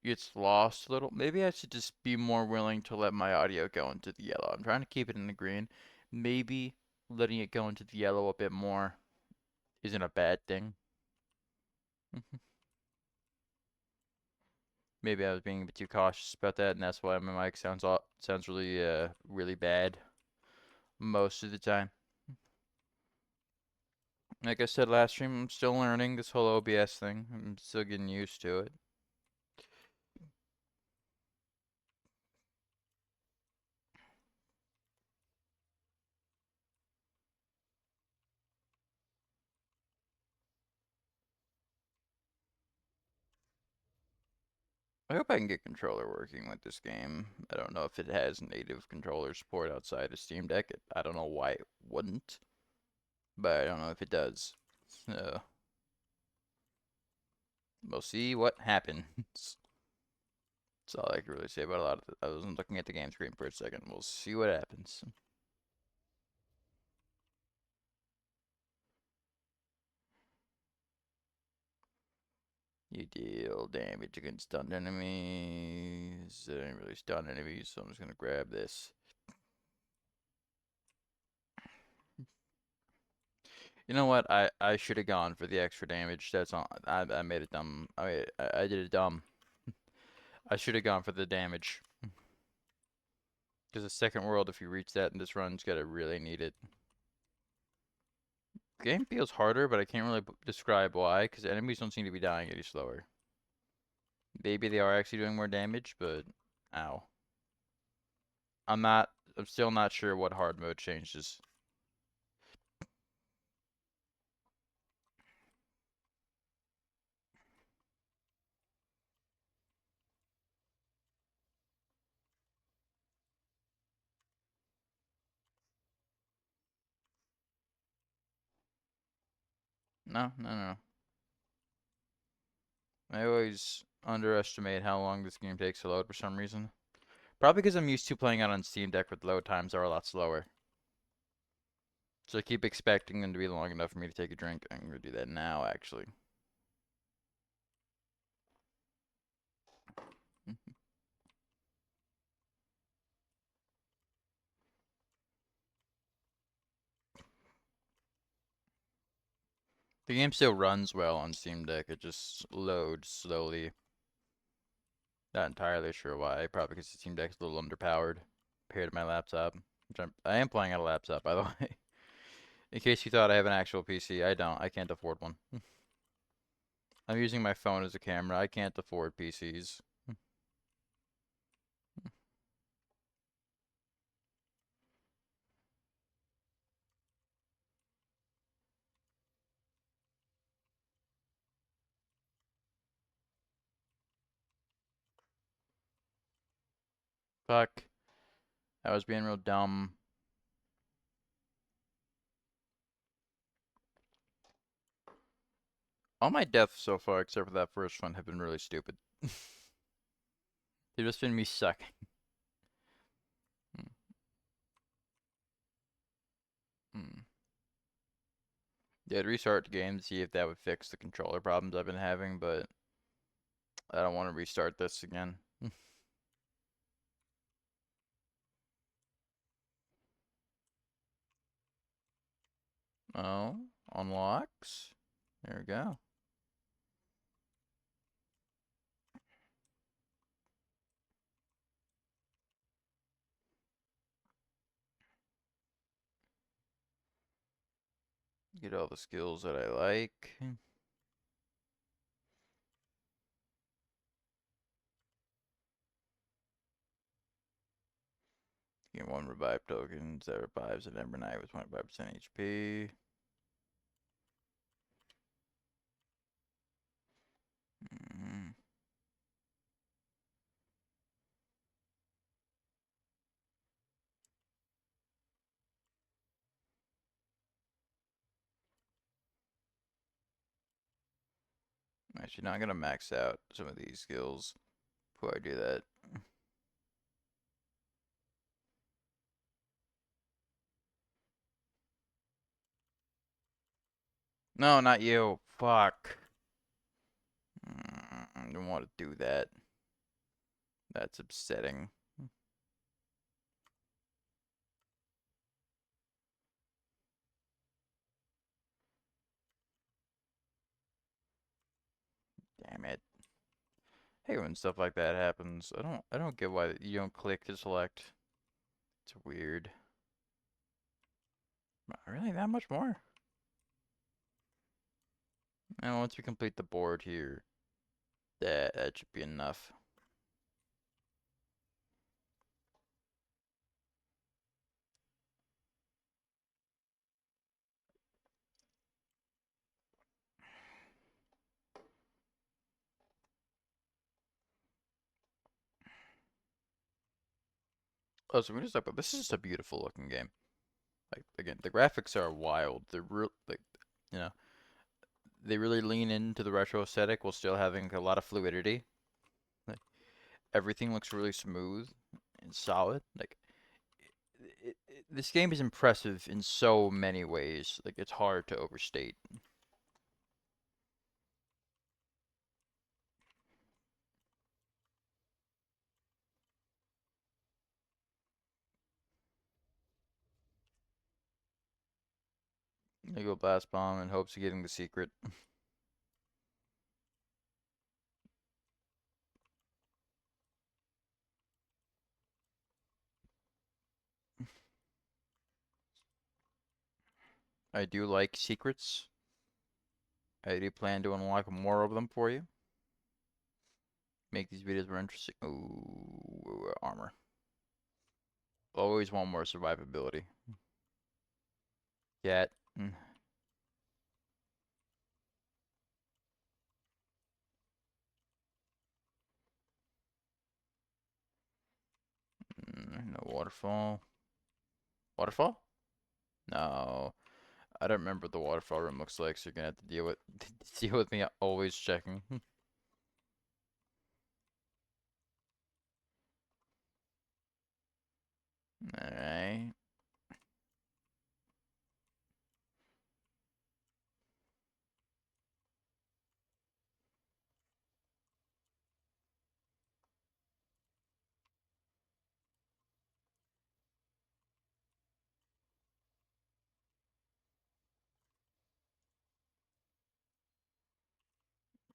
gets lost a little. Maybe I should just be more willing to let my audio go into the yellow. I'm trying to keep it in the green. Maybe letting it go into the yellow a bit more isn't a bad thing. Maybe I was being a bit too cautious about that, and that's why my mic sounds really bad most of the time. Like I said last stream, I'm still learning this whole OBS thing. I'm still getting used to it. I hope I can get controller working with this game. I don't know if it has native controller support outside of Steam Deck. I don't know why it wouldn't, but I don't know if it does. So we'll see what happens. That's all I can really say about a lot of it. I wasn't looking at the game screen for a second. We'll see what happens. You deal damage against stunned enemies. It ain't really stunned enemies, so I'm just gonna grab this. You know what? I should have gone for the extra damage. That's all. I made it dumb. I did it dumb. I should have gone for the damage. Because the second world, if you reach that in this run, it's gonna really need it. The game feels harder, but I can't really describe why. Because enemies don't seem to be dying any slower. Maybe they are actually doing more damage, but ow. I'm still not sure what hard mode changes. No, no, no. I always underestimate how long this game takes to load for some reason. Probably because I'm used to playing it on Steam Deck with load times are a lot slower. So I keep expecting them to be long enough for me to take a drink. I'm gonna do that now, actually. The game still runs well on Steam Deck. It just loads slowly. Not entirely sure why. Probably because the Steam Deck's a little underpowered compared to my laptop. Which I am playing on a laptop, by the way. In case you thought I have an actual PC, I don't. I can't afford one. I'm using my phone as a camera. I can't afford PCs. Fuck. I was being real dumb. All my deaths so far, except for that first one, have been really stupid. They've just been me sucking. Hmm. Hmm. Yeah, I'd restart the game to see if that would fix the controller problems I've been having, but I don't want to restart this again. Oh, unlocks. There we go. Get all the skills that I like. Get 1 revive token that revives an Ember Knight with 25% HP. Mm. Actually, not gonna max out some of these skills before I do that. No, not you. Fuck. I don't want to do that. That's upsetting. Damn it. Hey, when stuff like that happens, I don't get why you don't click to select. It's weird. Really, that much more? And once we complete the board here, that should be enough. Oh, so we just talk about this is just a beautiful looking game. Like again, the graphics are wild. They're real, like you know, they really lean into the retro aesthetic while still having a lot of fluidity. Like everything looks really smooth and solid. Like this game is impressive in so many ways. Like it's hard to overstate. You go blast bomb in hopes of getting the secret. I do like secrets. I do plan to unlock more of them for you. Make these videos more interesting. Ooh, armor. Always want more survivability. Cat. No waterfall. Waterfall? No. I don't remember what the waterfall room looks like, so you're gonna have to deal with deal with me always checking. Alright.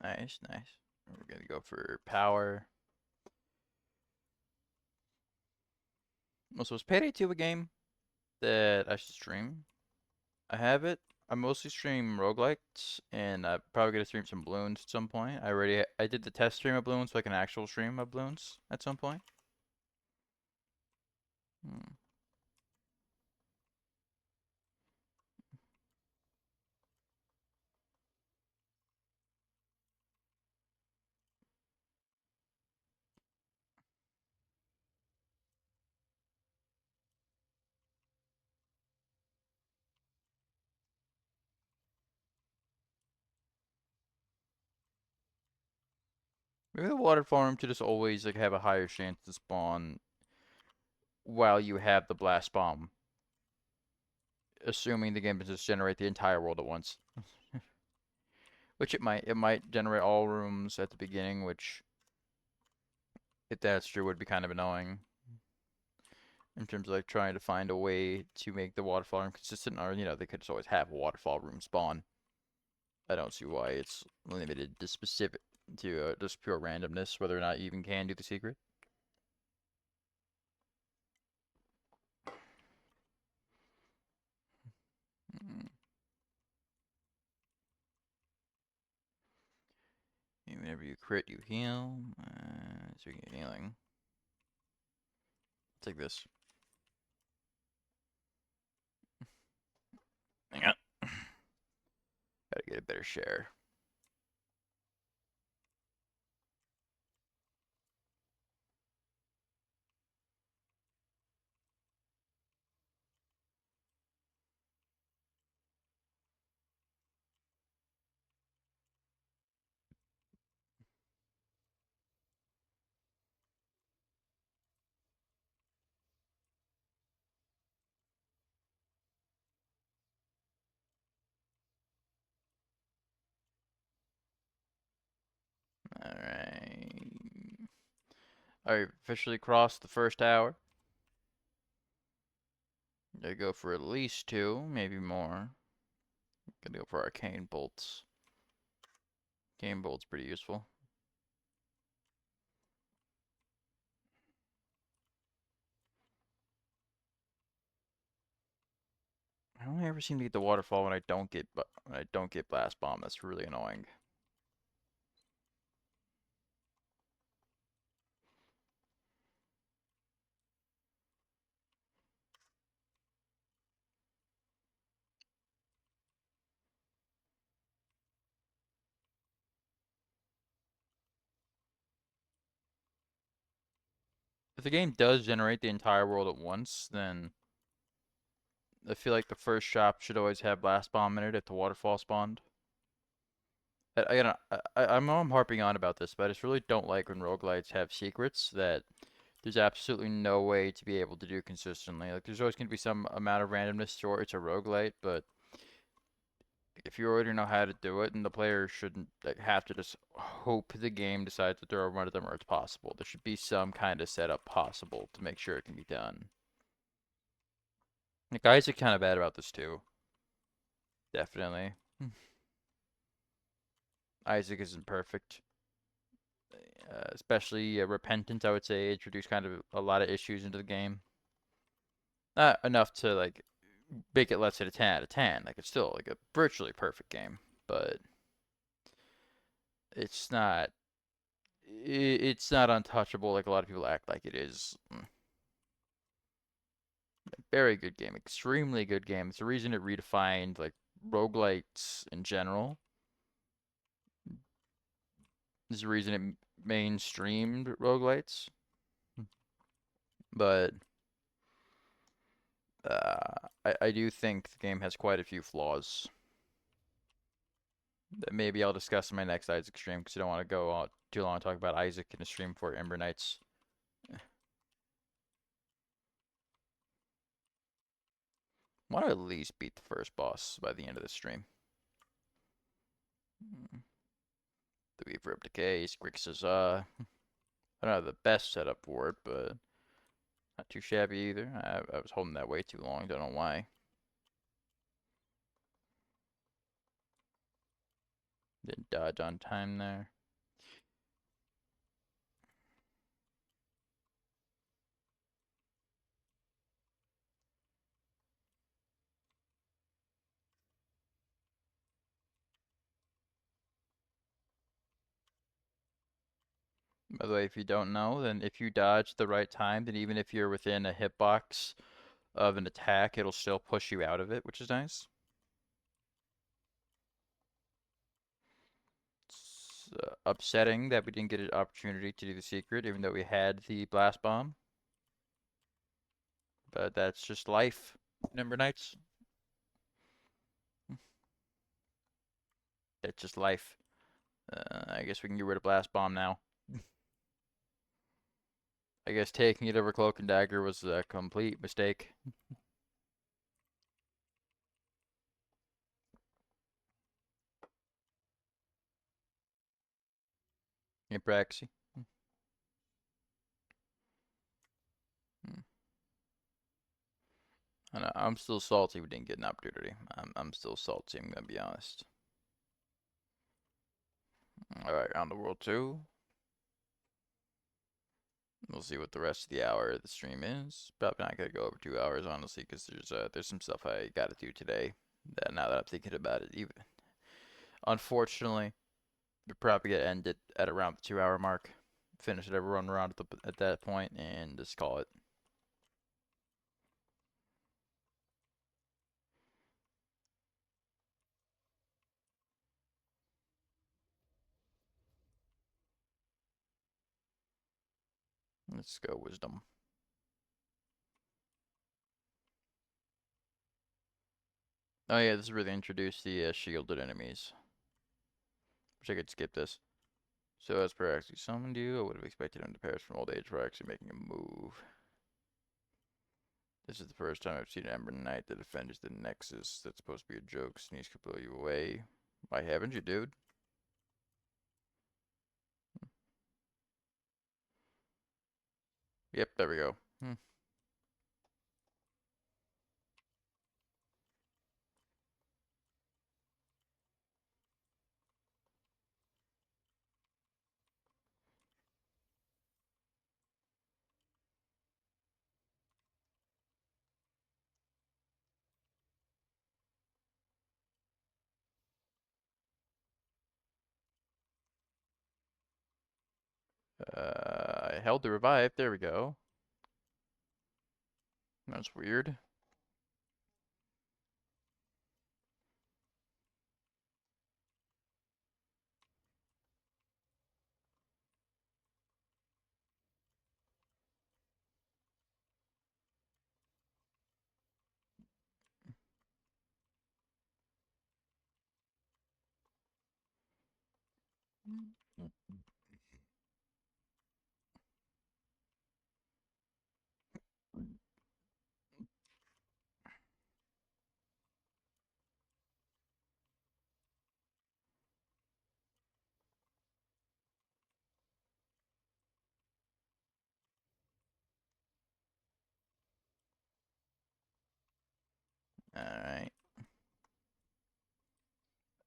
Nice, nice. We're gonna go for power. Also, is Payday 2 a game that I should stream? I have it. I mostly stream roguelikes, and I'm probably gonna stream some balloons at some point. I did the test stream of balloons, so I can actual stream of balloons at some point. Hmm. Maybe the water farm should just always like have a higher chance to spawn while you have the blast bomb, assuming the game can just generate the entire world at once. Which it might. It might generate all rooms at the beginning, which, if that's true, would be kind of annoying. in terms of like trying to find a way to make the waterfall room consistent, or they could just always have a waterfall room spawn. I don't see why it's limited to specific to just pure randomness, whether or not you even can do the secret. Whenever you crit, you heal. Speaking of healing, take this. Hang on. Gotta get a better share. Alright. Alright, officially crossed the first hour. Gotta go for at least 2, maybe more. Gotta go for arcane bolts. Arcane bolt's pretty useful. I only ever seem to get the waterfall when I don't get blast bomb. That's really annoying. If the game does generate the entire world at once, then I feel like the first shop should always have blast bomb in it if the waterfall spawned. I know I'm harping on about this, but I just really don't like when roguelites have secrets that there's absolutely no way to be able to do consistently. Like, there's always going to be some amount of randomness. Sure, it's a roguelite, but if you already know how to do it, then the player shouldn't like, have to just hope the game decides to throw one of them or it's possible. There should be some kind of setup possible to make sure it can be done. Like, guys are kind of bad about this too. Definitely. Isaac isn't perfect. Especially Repentance, I would say, introduced kind of a lot of issues into the game. Not enough to like make it less than a 10 out of 10. Like it's still like a virtually perfect game, but it's not it's not untouchable like a lot of people act like it is. Very good game, extremely good game. It's the reason it redefined like roguelites in general. It's the reason it mainstreamed roguelites. But I do think the game has quite a few flaws that maybe I'll discuss in my next Isaac stream because I don't want to go on too long to talk about Isaac in a stream for Ember Knights. I want to at least beat the first boss by the end of the stream. The Weaver of Decay, Grixis, I don't have the best setup for it, but not too shabby either. I was holding that way too long, don't know why. Didn't dodge on time there. By the way, if you don't know, then if you dodge the right time, then even if you're within a hitbox of an attack, it'll still push you out of it, which is nice. It's upsetting that we didn't get an opportunity to do the secret, even though we had the blast bomb. But that's just life, Ember Knights. That's just life. I guess we can get rid of blast bomb now. I guess taking it over Cloak and Dagger was a complete mistake. Ember. And I'm still salty we didn't get an opportunity. I'm still salty, I'm gonna be honest. Alright, on to World 2. We'll see what the rest of the hour of the stream is. Probably not gonna go over 2 hours, honestly, because there's some stuff I gotta do today. That now that I'm thinking about it, even unfortunately, we're probably gonna end it at around the 2 hour mark. Finish everyone around at that point and just call it. Let's go wisdom. Oh yeah, this is where they introduce the shielded enemies. Wish I could skip this. So as per actually summoned you, I would have expected him to perish from old age for actually making a move. This is the first time I've seen an Ember Knight that defends the Nexus. That's supposed to be a joke. Sneeze could blow you away. Why haven't you, dude? Yep, there we go. I held the revive. There we go. That's weird. Alright.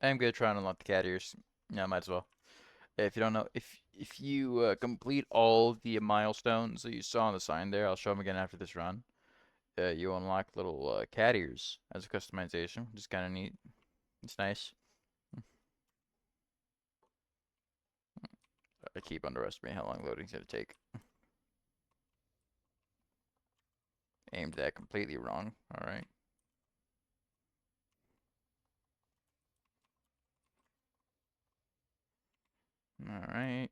I'm gonna try and unlock the cat ears. Yeah, might as well. If you don't know, if you complete all the milestones that you saw on the sign there, I'll show them again after this run. You unlock little cat ears as a customization, which is kind of neat. It's nice. I keep underestimating how long loading's gonna take. Aimed that completely wrong. All right. All right.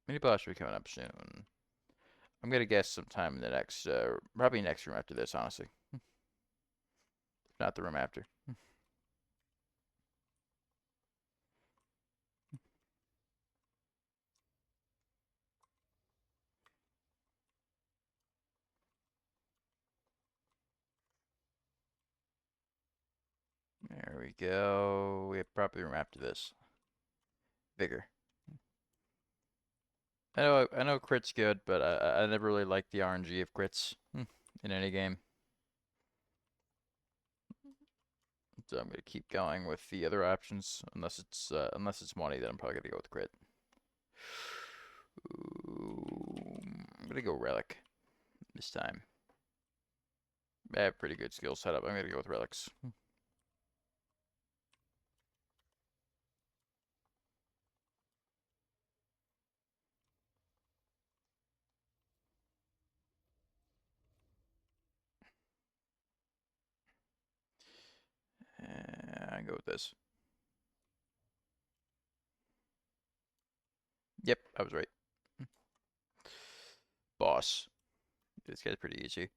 Mini boss should be coming up soon. I'm gonna guess sometime in the next, probably next room after this, honestly. Not the room after. There we go. We have probably room after this. Vigor. I know crit's good, but I never really liked the RNG of crits in any game. So I'm gonna keep going with the other options, unless it's money, then I'm probably gonna go with crit. Ooh, I'm gonna go relic this time. I have pretty good skill setup. I'm gonna go with relics. I go with this. Yep, I was right. Boss. This guy's pretty easy.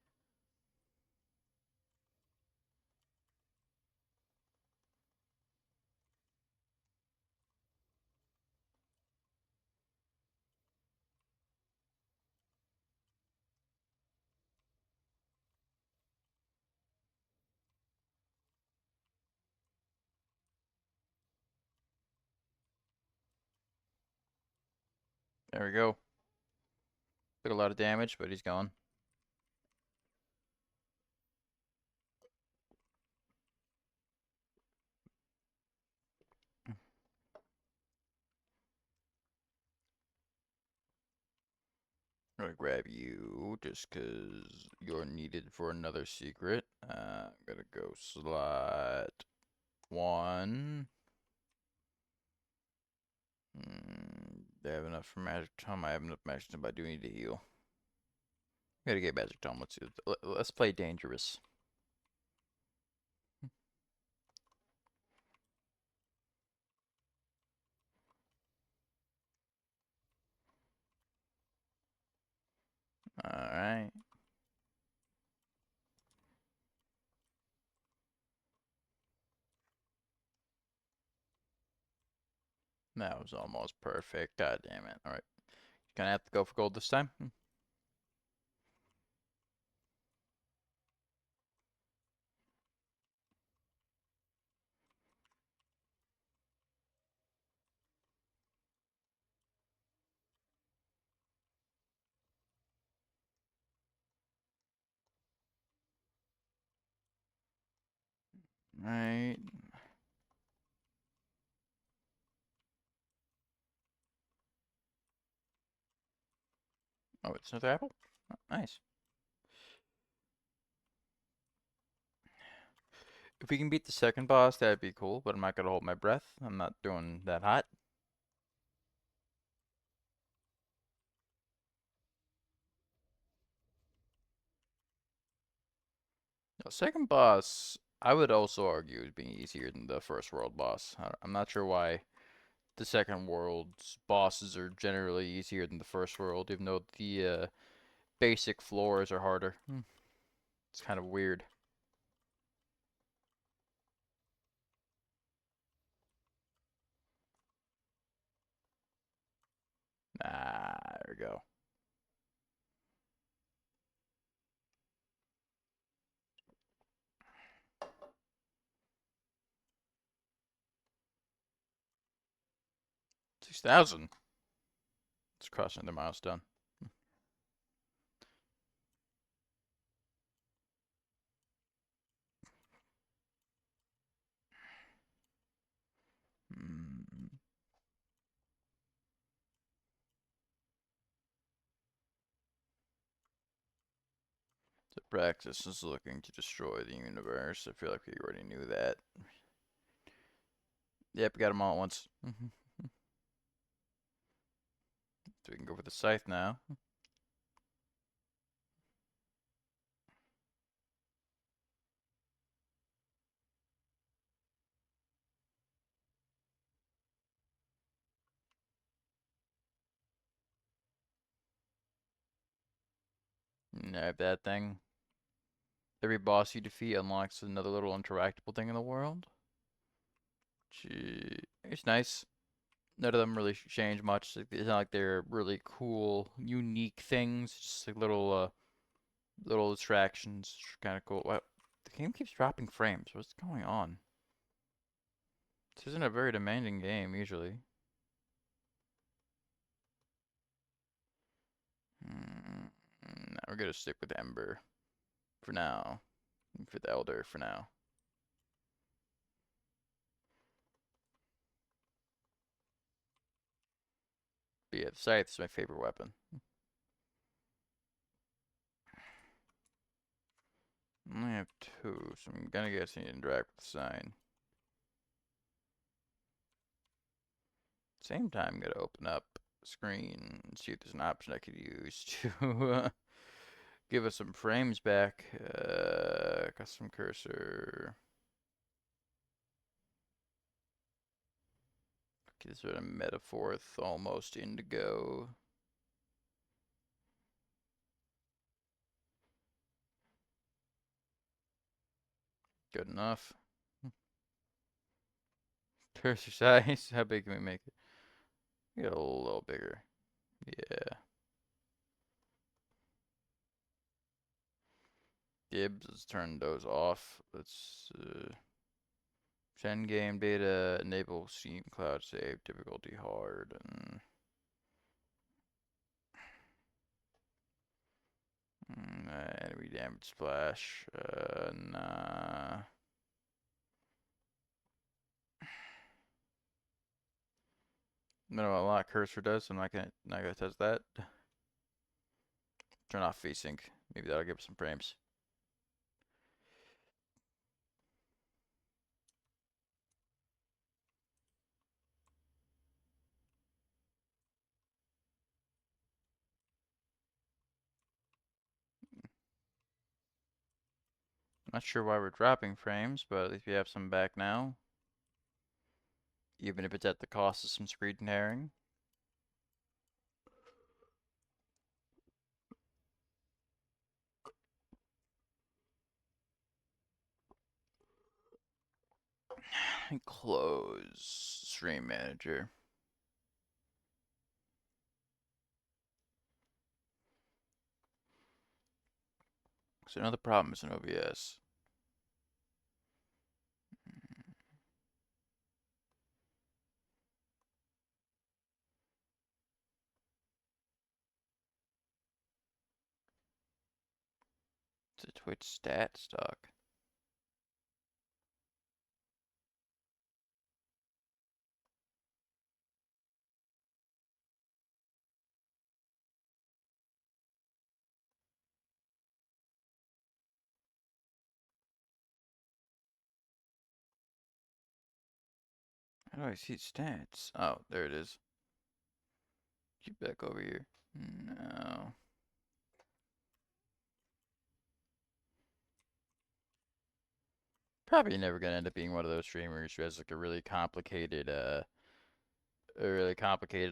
There we go. Took a lot of damage, but he's gone. I'm gonna grab you just 'cause you're needed for another secret. I'm gonna go slot 1. They have enough for magic tome. I have enough magic tome, but I do need to heal. Gotta get magic tome. Let's play dangerous. All right. That was almost perfect. God damn it. All right. Gonna have to go for gold this time. Right. Oh, it's another apple? Oh, nice. If we can beat the second boss, that'd be cool, but I'm not gonna hold my breath. I'm not doing that hot. The second boss, I would also argue, is being easier than the first world boss. I'm not sure why the second world's bosses are generally easier than the first world, even though the basic floors are harder. It's kind of weird. Ah, there we go. $6,000. It's crossing the milestone. Hmm. The Praxis is looking to destroy the universe. I feel like we already knew that. Yep, we got them all at once. So we can go for the scythe now. No, that thing. Every boss you defeat unlocks another little interactable thing in the world. Gee, it's nice. None of them really change much. It's not like they're really cool, unique things. Just like little distractions. Kind of cool. Wow, the game keeps dropping frames. What's going on? This isn't a very demanding game usually. No, we're gonna stick with Ember for now. For the Elder for now. But yeah, the scythe is my favorite weapon. I only have 2, so I'm gonna guess I need to interact with the sign. Same time, I'm gonna open up the screen and see if there's an option I could use to give us some frames back. Custom cursor. Okay, this is a Metaforth, almost indigo. Good enough. Cursor size, how big can we make it? Get a little bigger. Yeah. Gibbs, let's turn those off. Let's 10 game data, enable Steam Cloud Save, difficulty hard, and enemy damage splash. Nah. I don't know what lock cursor does, so I'm not gonna touch that. Turn off VSync. Maybe that'll give us some frames. Not sure why we're dropping frames, but at least we have some back now. Even if it's at the cost of some screen tearing. And close Stream Manager. So another problem is in OBS. It's a Twitch stat stock. How do I see stats? Oh, there it is. Get back over here. No. Probably never gonna end up being one of those streamers who has like a really complicated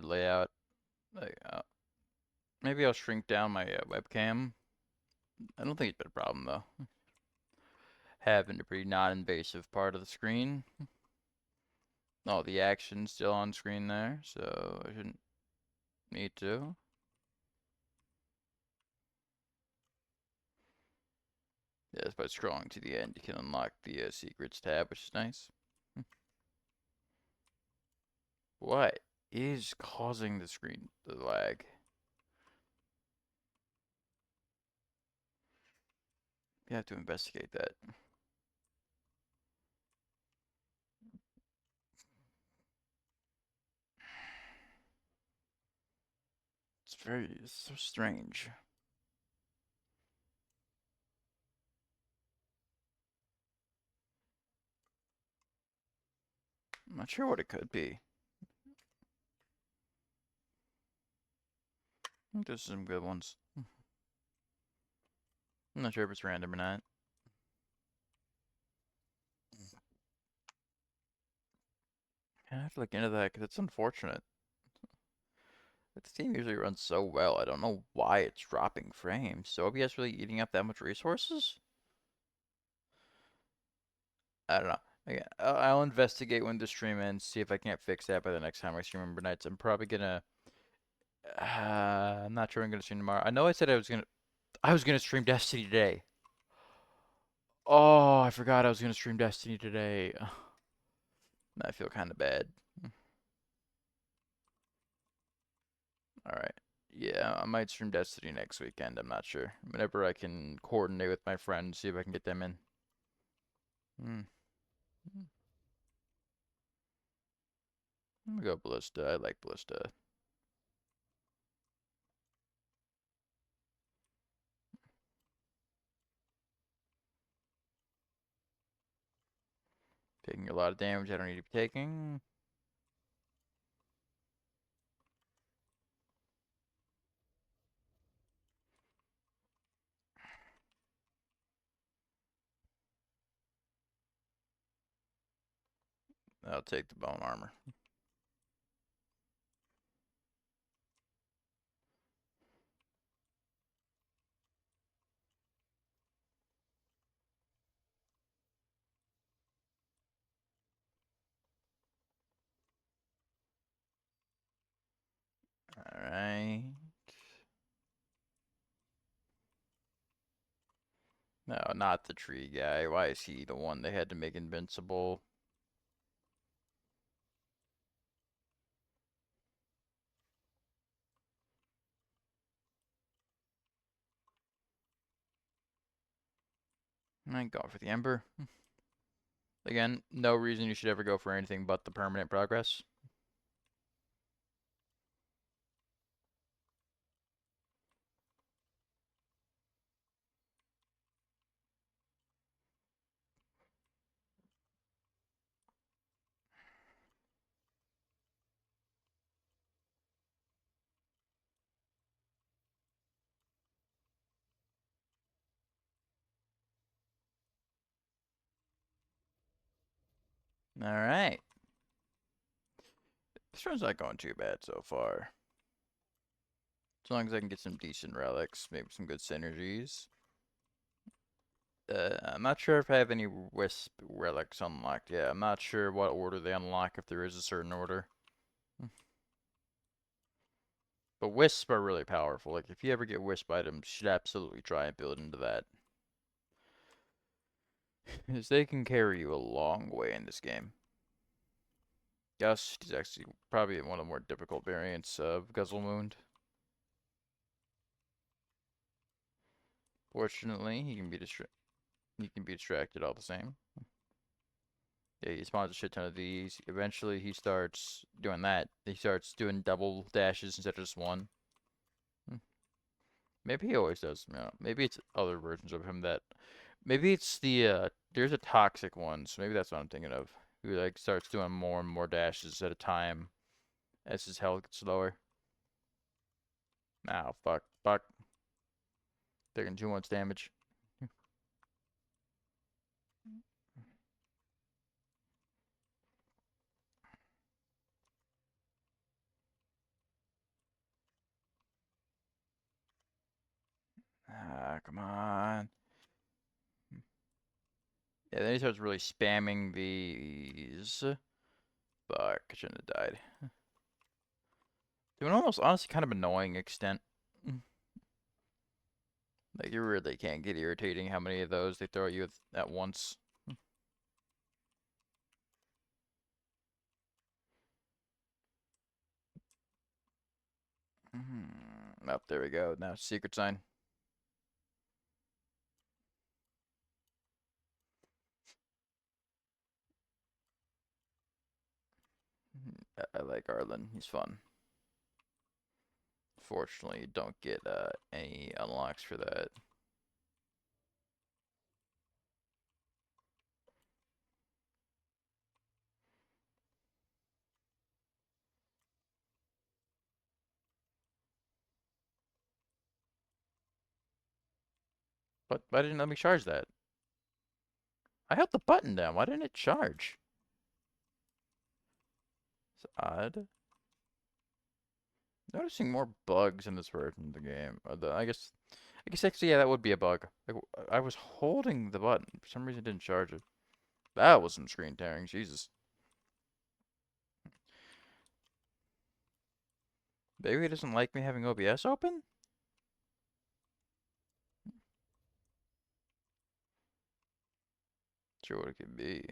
layout. Like, maybe I'll shrink down my webcam. I don't think it's been a problem though. Having a pretty non-invasive part of the screen. Oh, the action's still on screen there, so I shouldn't need to. Yes, by scrolling to the end, you can unlock the secrets tab, which is nice. What is causing the screen the lag? You have to investigate that. It's so strange. I'm not sure what it could be. I think there's some good ones. I'm not sure if it's random or not. I have to look into that because it's unfortunate. This team usually runs so well. I don't know why it's dropping frames. So OBS really eating up that much resources? I don't know. Again, I'll investigate when the stream ends, see if I can't fix that by the next time I stream Ember Knights. I'm probably gonna. I'm not sure I'm gonna stream tomorrow. I know I said I was gonna stream Destiny today. Oh, I forgot I was gonna stream Destiny today. I feel kind of bad. All right. Yeah, I might stream Destiny next weekend. I'm not sure. Whenever I can coordinate with my friends, see if I can get them in. Hmm. I'm gonna go Ballista. I like Ballista. Taking a lot of damage I don't need to be taking. I'll take the bone armor. Alright. No, not the tree guy. Why is he the one they had to make invincible? I go for the Ember. Again, no reason you should ever go for anything but the permanent progress. Alright. This one's not going too bad so far. As long as I can get some decent relics, maybe some good synergies. I'm not sure if I have any Wisp relics unlocked yet. I'm not sure what order they unlock, if there is a certain order. But Wisps are really powerful. Like, if you ever get Wisp items, you should absolutely try and build into that. Because they can carry you a long way in this game. Gust is actually probably one of the more difficult variants of Guzzle Wound. Fortunately, he can be distracted all the same. Yeah, he spawns a shit ton of these. Eventually, he starts doing that. He starts doing double dashes instead of just one. Maybe he always does. You know, maybe it's other versions of him that. Maybe it's the there's a toxic one, so maybe that's what I'm thinking of. Who like starts doing more and more dashes at a time as his health gets lower. Now, fuck. Taking too much damage. Ah, come on. Yeah, then he starts really spamming these. Fuck, I shouldn't have died. To an almost honestly kind of annoying extent. Like, you really can't get irritating how many of those they throw at you at once. Oh, there we go. Now, secret sign. I like Arlen. He's fun. Fortunately, you don't get any unlocks for that. But why didn't it let me charge that? I held the button down. Why didn't it charge? It's odd. Noticing more bugs in this version of the game. I guess actually, yeah, that would be a bug. Like, I was holding the button. For some reason, it didn't charge it. That was some screen tearing. Jesus. Maybe he doesn't like me having OBS open? Sure what it could be.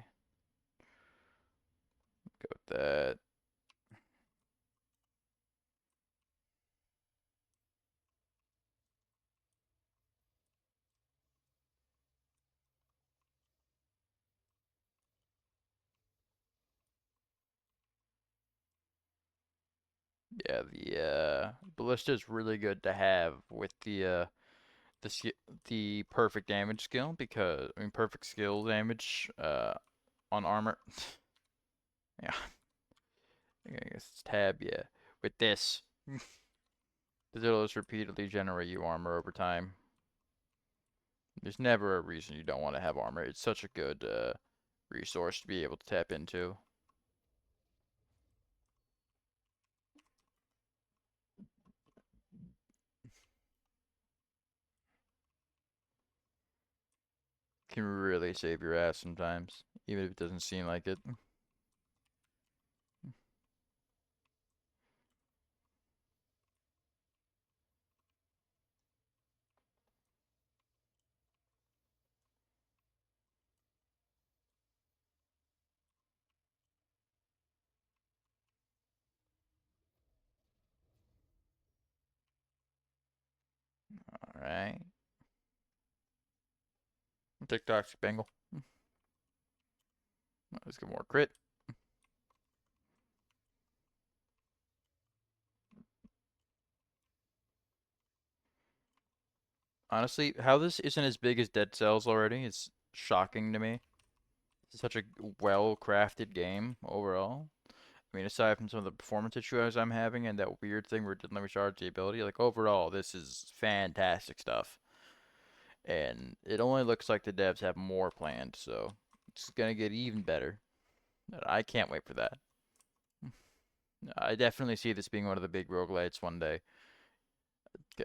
Go with that. Yeah, the ballista is really good to have with the the perfect damage skill, because I mean perfect skill damage on armor. Yeah, I guess it's tab. Yeah, with this, the Zillows repeatedly generate you armor over time. There's never a reason you don't want to have armor. It's such a good resource to be able to tap into. Can really save your ass sometimes, even if it doesn't seem like it. All right, take Toxic Bengal. Let's get more crit. Honestly, how this isn't as big as Dead Cells already is shocking to me. It's such a well-crafted game overall. I mean, aside from some of the performance issues I'm having and that weird thing where it didn't let me charge the ability, like overall, this is fantastic stuff. And it only looks like the devs have more planned, so it's gonna get even better. I can't wait for that. I definitely see this being one of the big roguelites one day.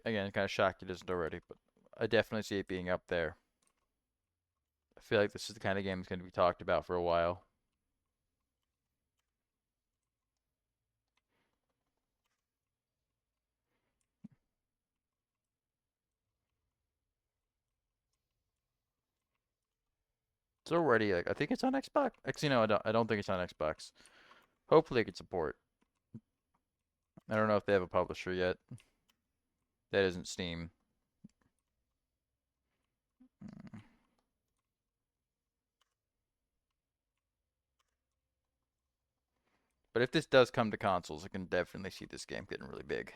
Again, kind of shocked it isn't already, but I definitely see it being up there. I feel like this is the kind of game that's going to be talked about for a while. It's already like I think it's on Xbox. Actually, no, I don't think it's on Xbox. Hopefully, it can support. I don't know if they have a publisher yet. That isn't Steam. Mm. But if this does come to consoles, I can definitely see this game getting really big.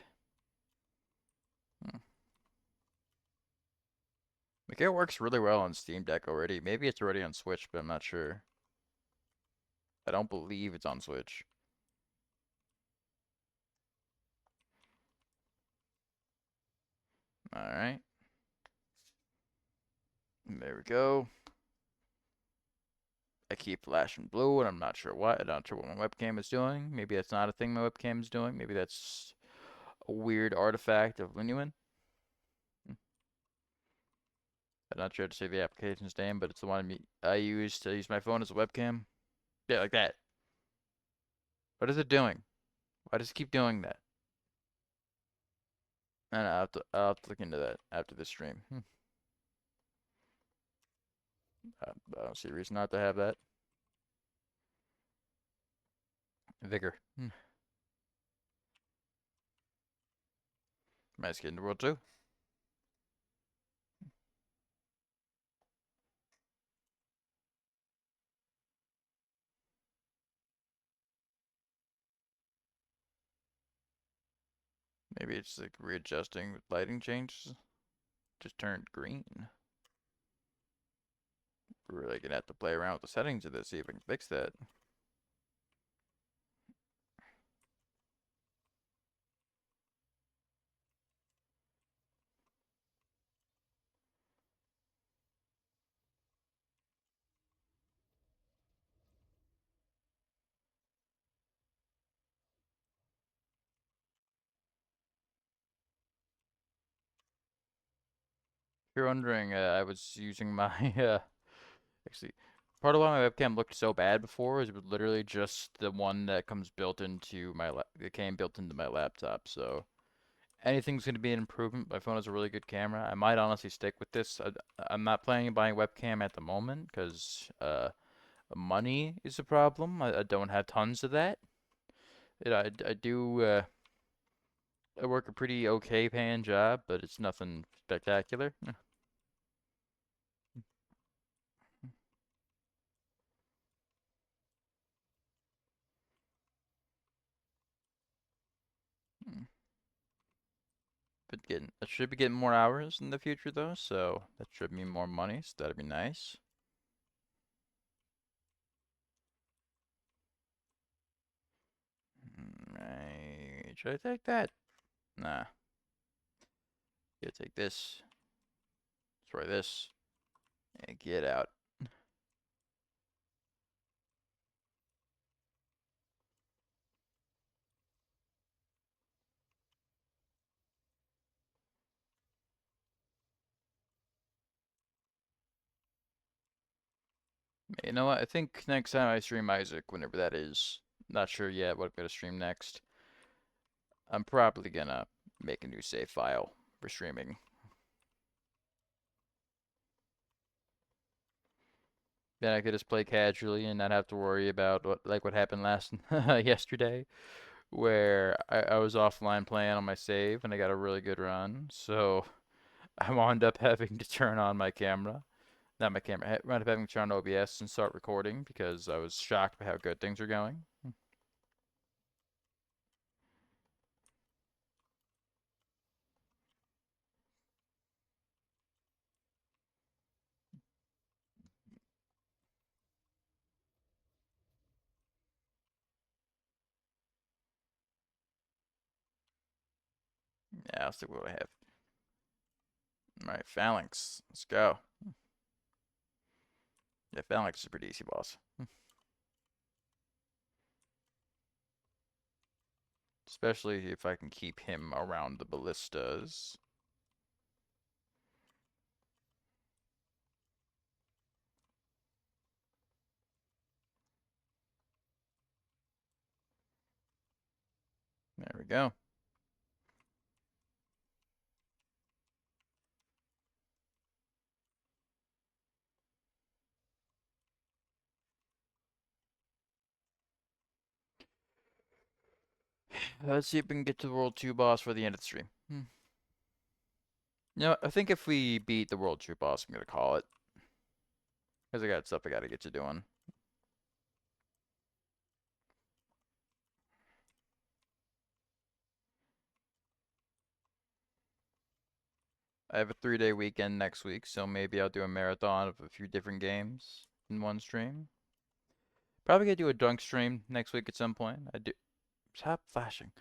Hmm. Like it works really well on Steam Deck already. Maybe it's already on Switch, but I'm not sure. I don't believe it's on Switch. All right. There we go. I keep flashing blue, and I'm not sure why. I'm not sure what my webcam is doing. Maybe that's not a thing my webcam is doing. Maybe that's a weird artifact of Linuin. I'm not sure how to say the application's name, but it's the one I use to use my phone as a webcam. Yeah, like that. What is it doing? Why does it keep doing that? And I'll have to look into that after this stream. I don't see a reason not to have that. Vigor. Nice kid in the world too. Maybe it's like readjusting with lighting changes. Just turned green. We're really gonna have to play around with the settings of this, see if I can fix that. If you're wondering, I was using my actually part of why my webcam looked so bad before is it was literally just the one that comes built into my it came built into my laptop. So anything's going to be an improvement. My phone has a really good camera. I might honestly stick with this. I'm not planning on buying a webcam at the moment because money is a problem. I don't have tons of that. I do I work a pretty okay paying job, but it's nothing spectacular. But I should be getting more hours in the future though, so that should mean more money, so that'd be nice. Right. Should I take that? Nah. You take this, destroy this, and get out. You know what? I think next time I stream Isaac, whenever that is, not sure yet what I'm gonna stream next. I'm probably gonna make a new save file for streaming. Then I could just play casually and not have to worry about what happened last yesterday, where I was offline playing on my save and I got a really good run. So I wound up having to turn on my camera. Not my camera. I wound up having to turn on OBS and start recording because I was shocked by how good things are going. Yeah, I'll see what I have. All right, Phalanx. Let's go. Yeah, Phalanx is a pretty easy boss. Especially if I can keep him around the ballistas. There we go. Let's see if we can get to the World 2 boss for the end of the stream. You know, I think if we beat the World 2 boss, I'm gonna call it. Because I got stuff I gotta get to doing. I have a 3-day weekend next week, so maybe I'll do a marathon of a few different games in one stream. Probably gonna do a drunk stream next week at some point. I do. Stop flashing.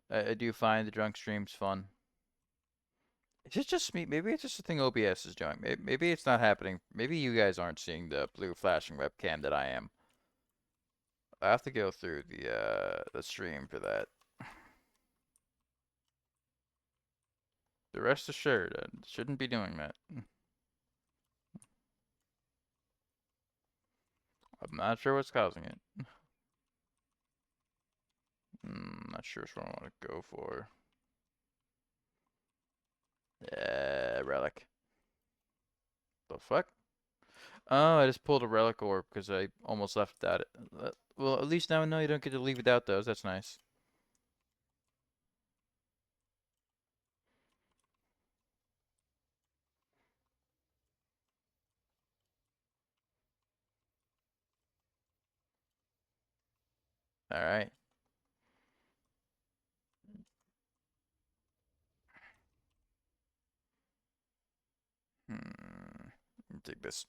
I do find the drunk streams fun. Is it just me? Maybe it's just a thing OBS is doing. Maybe it's not happening. Maybe you guys aren't seeing the blue flashing webcam that I am. I have to go through the stream for that. The rest assured, I shouldn't be doing that. I'm not sure what's causing it. Not sure what I want to go for. Relic. The fuck? Oh, I just pulled a relic orb because I almost left without it. Well, at least now I know you don't get to leave without those. That's nice. Alright. Take this.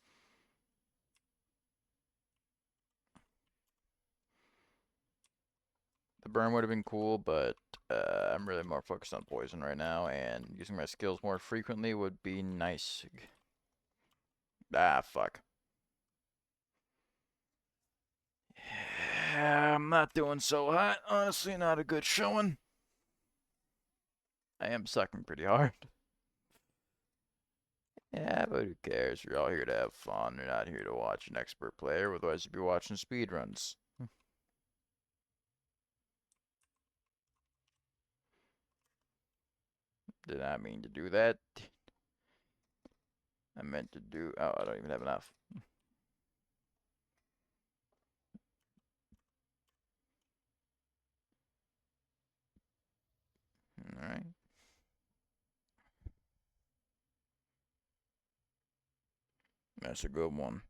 The burn would have been cool, but I'm really more focused on poison right now, and using my skills more frequently would be nice. Ah, fuck. Yeah, I'm not doing so hot. Honestly, not a good showing. I am sucking pretty hard. Yeah, but who cares? You're all here to have fun. You're not here to watch an expert player, otherwise you'd be watching speedruns. Did not mean to do that. I meant to do... Oh, I don't even have enough. Alright. That's a good one.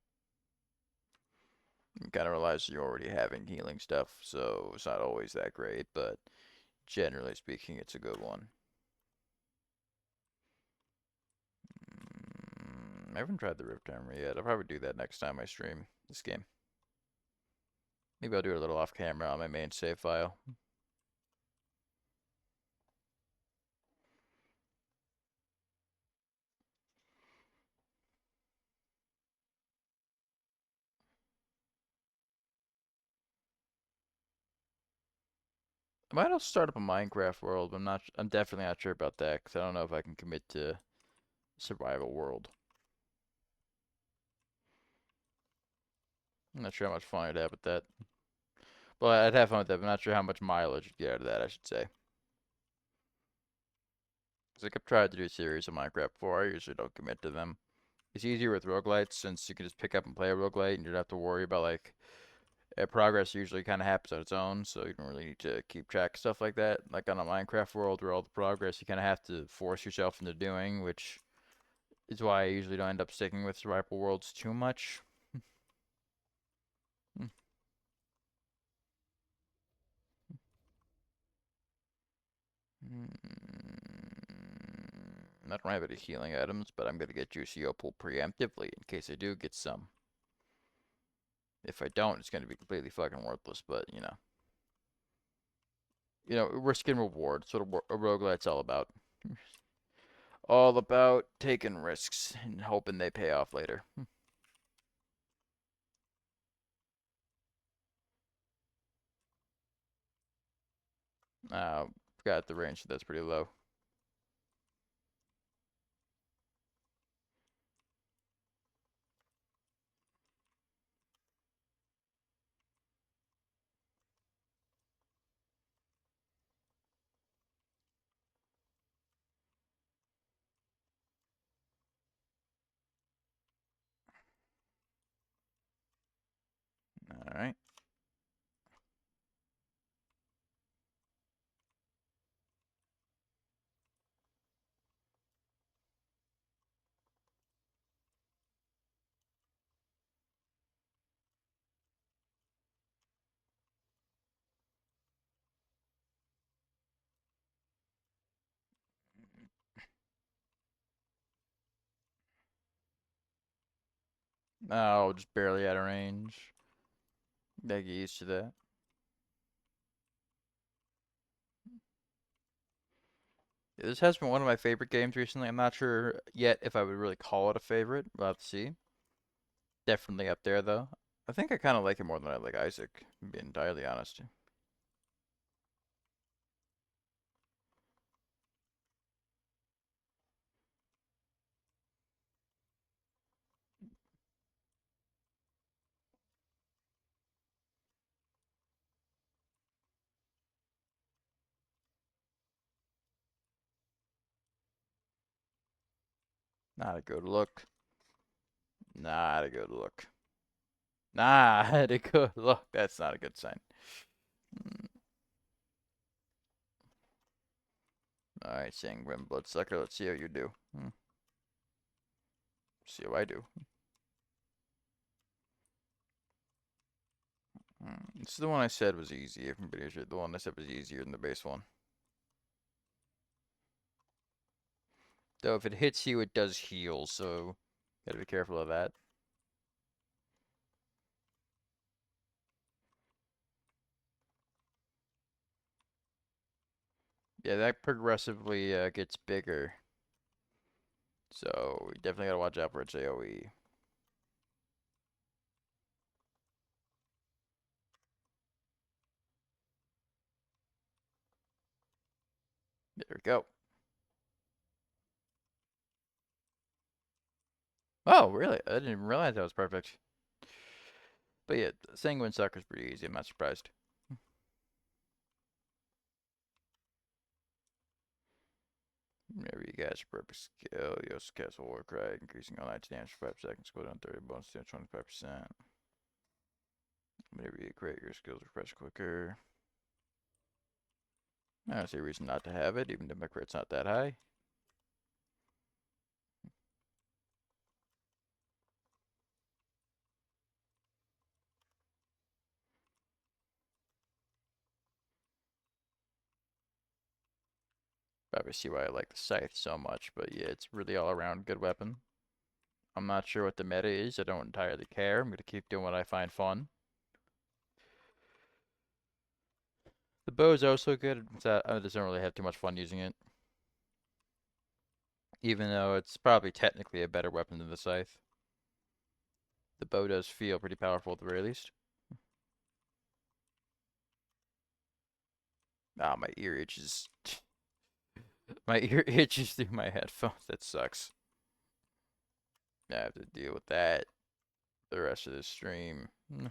You kind of realize you're already having healing stuff, so it's not always that great, but generally speaking, it's a good one. I haven't tried the Rift Armor yet. I'll probably do that next time I stream this game. Maybe I'll do it a little off camera on my main save file. I might also start up a Minecraft world, but I'm definitely not sure about that because I don't know if I can commit to survival world. I'm not sure how much fun I'd have with that. Well, I'd have fun with that, but I'm not sure how much mileage you'd get out of that, I should say. Because like I've tried to do a series of Minecraft before, I usually don't commit to them. It's easier with roguelites since you can just pick up and play a roguelite and you don't have to worry about like progress usually kind of happens on its own, so you don't really need to keep track of stuff like that. Like on a Minecraft world where all the progress you kind of have to force yourself into doing, which is why I usually don't end up sticking with survival worlds too much. I don't have any healing items, but I'm going to get Juicy Opal preemptively in case I do get some. If I don't, it's going to be completely fucking worthless, but you know. Risk and reward. That's what a roguelite's all about. All about taking risks and hoping they pay off later. Forgot the range, so that's pretty low. Alright. Oh, just barely out of range. Gotta get used to that. This has been one of my favorite games recently. I'm not sure yet if I would really call it a favorite. We'll have to see. Definitely up there, though. I think I kind of like it more than I like Isaac, to be entirely honest. Not a good look. Not a good look. Not a good look. That's not a good sign. Mm. Alright, Sanguine Bloodsucker. Let's see how you do. See how I do. This is the one I said was easy. Everybody's the one I said was easier than the base one. Though if it hits you, it does heal, so gotta be careful of that. Yeah, that progressively gets bigger. So we definitely gotta watch out for its AoE. There we go. Oh, really? I didn't even realize that was perfect. But yeah, Sanguine Sucker's pretty easy. I'm not surprised. Whenever you guys purpose skill, you also cast a war cry, increasing all knight's damage for 5 seconds, go down 30, bonus damage 25%. Whenever you create your skills refresh quicker. I don't see a reason not to have it, even though my crit's not that high. Probably see why I like the scythe so much, but yeah, it's really all around good weapon. I'm not sure what the meta is. I don't entirely care. I'm gonna keep doing what I find fun. The bow is also good. I just don't really have too much fun using it. Even though it's probably technically a better weapon than the scythe. The bow does feel pretty powerful at the very least. Ah, my ear itches. My ear itches through my headphones. That sucks. I have to deal with that the rest of the stream. Now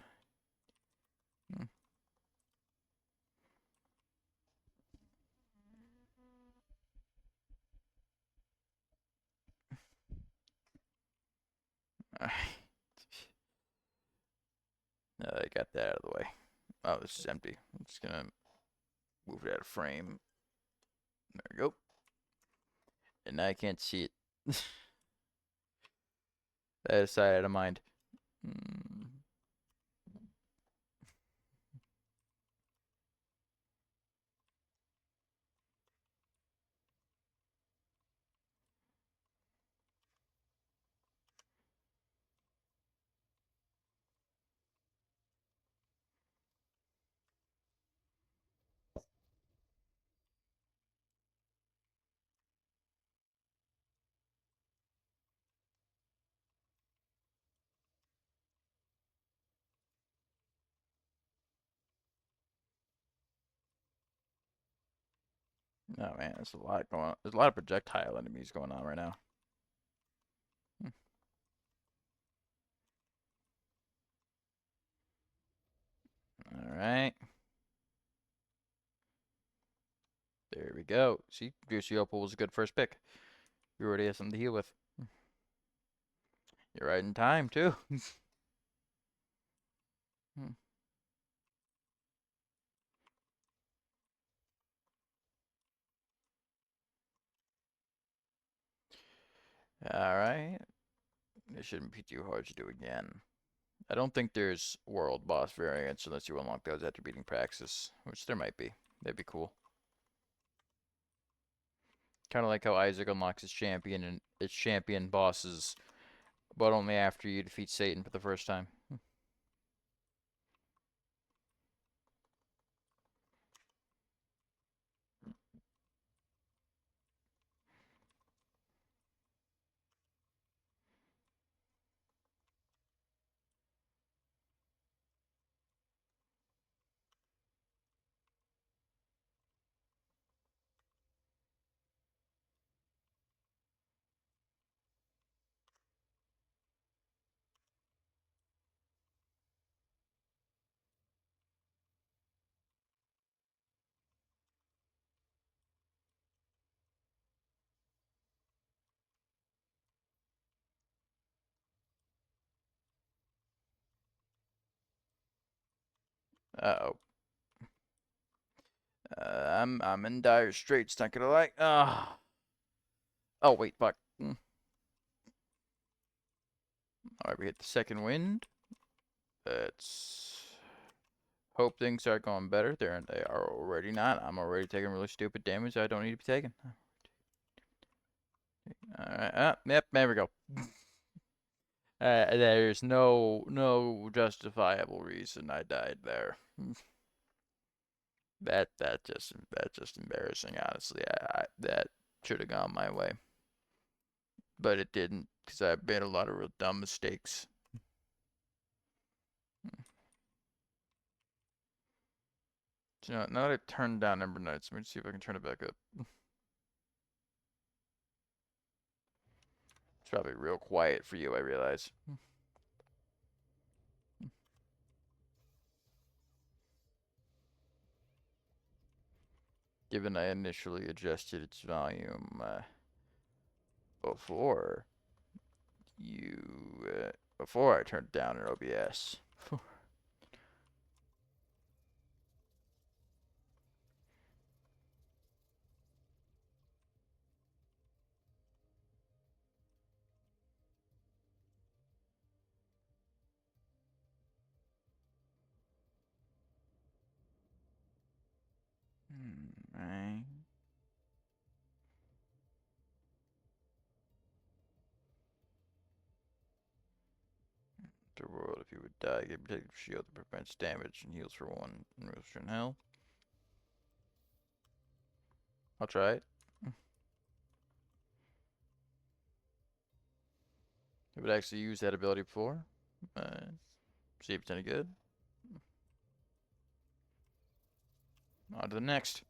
that I got that out of the way. Oh, this is empty. I'm just gonna move it out of frame. There we go. And now I can't see it. That is side out of mind. Oh man, there's a lot going on. There's a lot of projectile enemies going on right now. Alright. There we go. See, Juicy Opal was a good first pick. You already have something to heal with. You're right in time, too. Alright. It shouldn't be too hard to do again. I don't think there's world boss variants unless you unlock those after beating Praxis, which there might be. That'd be cool. Kind of like how Isaac unlocks his champion and its champion bosses, but only after you defeat Satan for the first time. Uh-oh. I'm in dire straits, not gonna lie. Oh wait, fuck. Alright, we hit the second wind. Let's hope things start going better. They are already not. I'm already taking really stupid damage I don't need to be taking. Alright, yep, there we go. There's no justifiable reason I died there. That's just embarrassing, honestly. That should have gone my way, but it didn't because I made a lot of real dumb mistakes. So, now that I turned down Ember Knights, let me see if I can turn it back up. It's probably real quiet for you, I realize. Given I initially adjusted its volume before before I turned it down in OBS. Right. The world, if you would die, get protective shield that prevents damage and heals for one and moves in hell. I'll try it. I would actually use that ability before. See if it's any good. On to the next.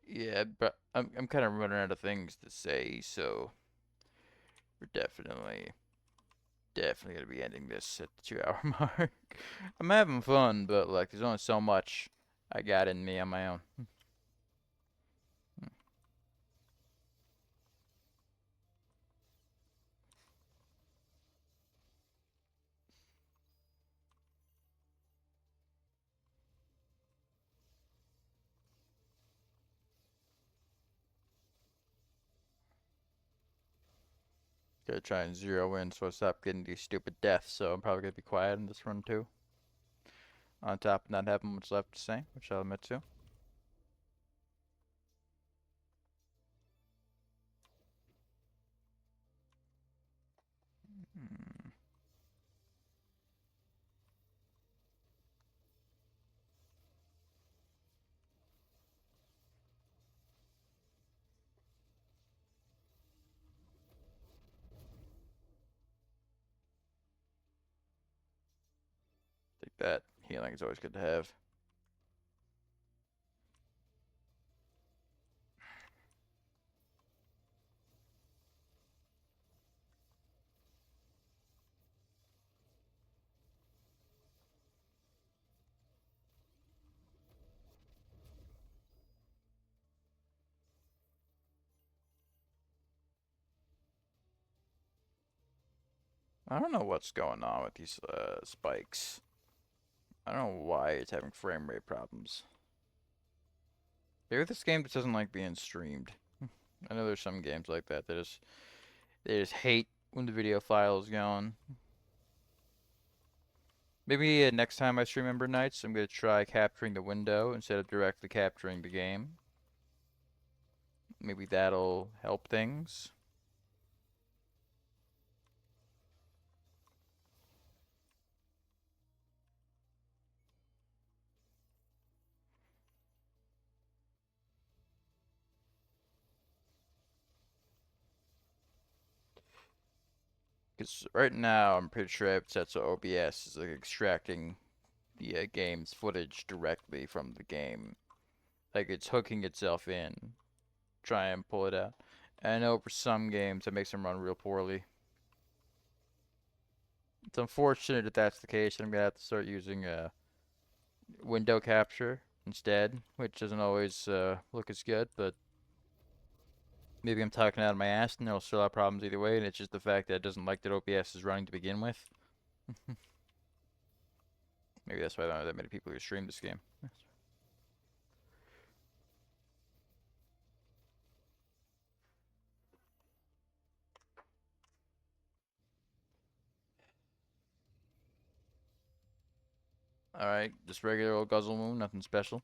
Yeah, but I'm kind of running out of things to say, so we're definitely gonna be ending this at the 2 hour mark. I'm having fun, but like there's only so much I got in me on my own. Gotta try and zero in so I stop getting these stupid deaths, so I'm probably gonna be quiet in this run too. On top of not having much left to say, which I'll admit to. Hmm. That healing is always good to have. I don't know what's going on with these spikes. I don't know why it's having frame rate problems. Maybe this game just doesn't like being streamed. I know there's some games like that that they just hate when the video file is going. Maybe next time I stream Ember Knights, I'm gonna try capturing the window instead of directly capturing the game. Maybe that'll help things. Because right now, I'm pretty sure it's set so OBS is like extracting the game's footage directly from the game. Like it's hooking itself in, try and pull it out. And I know for some games it makes them run real poorly. It's unfortunate if that's the case. I'm gonna have to start using window capture instead, which doesn't always look as good, but maybe I'm talking out of my ass and there'll still have problems either way, and it's just the fact that it doesn't like that OBS is running to begin with. Maybe that's why I don't have that many people who stream this game. Alright, just regular old Guzzle Moon, nothing special.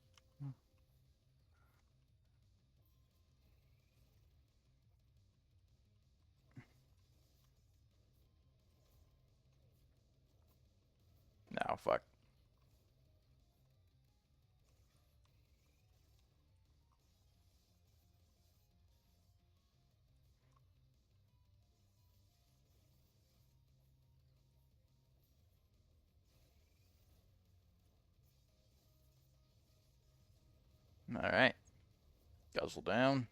No, fuck. Alright, guzzle down.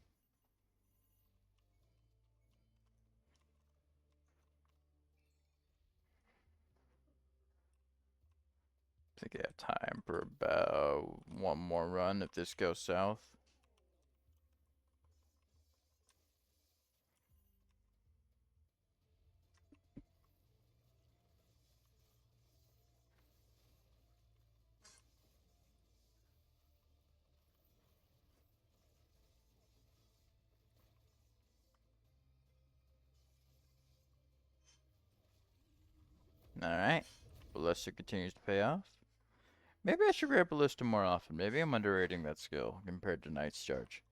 I think I have time for about one more run if this goes south. Alright, Ballista continues to pay off. Maybe I should grab Ballista more often. Maybe I'm underrating that skill compared to Knight's Charge.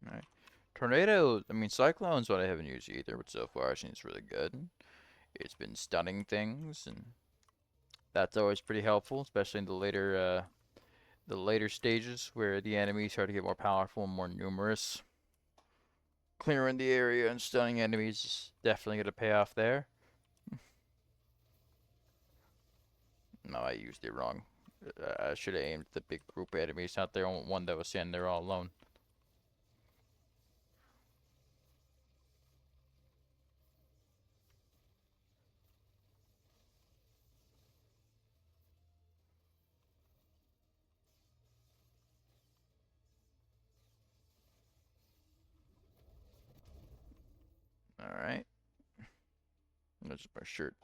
Alright. Tornado, I mean, Cyclone's what I haven't used either, but so far I think it's really good. It's been stunning things, and that's always pretty helpful, especially in the later stages where the enemies start to get more powerful and more numerous. Clearing the area and stunning enemies is definitely going to pay off there. No, I used it wrong. I should have aimed at the big group of enemies, not the one that was standing there all alone. Alright. There's my shirt.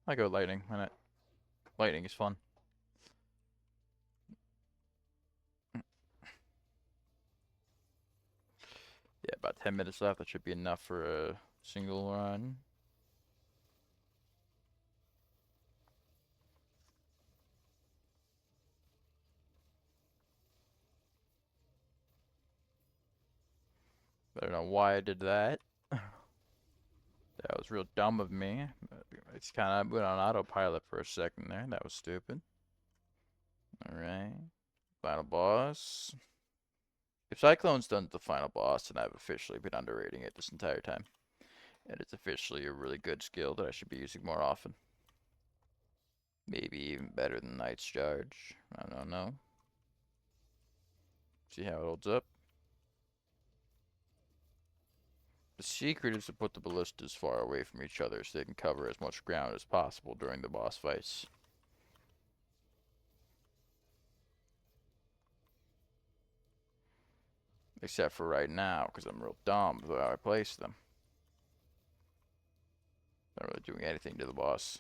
I go lightning. Why not? Lightning is fun. Yeah, about 10 minutes left. That should be enough for a single run. I don't know why I did that. That was real dumb of me. It's kind of went on autopilot for a second there. That was stupid. Alright. Final boss. If Cyclone's done the final boss, then I've officially been underrating it this entire time. And it's officially a really good skill that I should be using more often. Maybe even better than Knight's Charge. I don't know. See how it holds up. The secret is to put the ballistas far away from each other so they can cover as much ground as possible during the boss fights. Except for right now, because I'm real dumb with how I place them. Not really doing anything to the boss.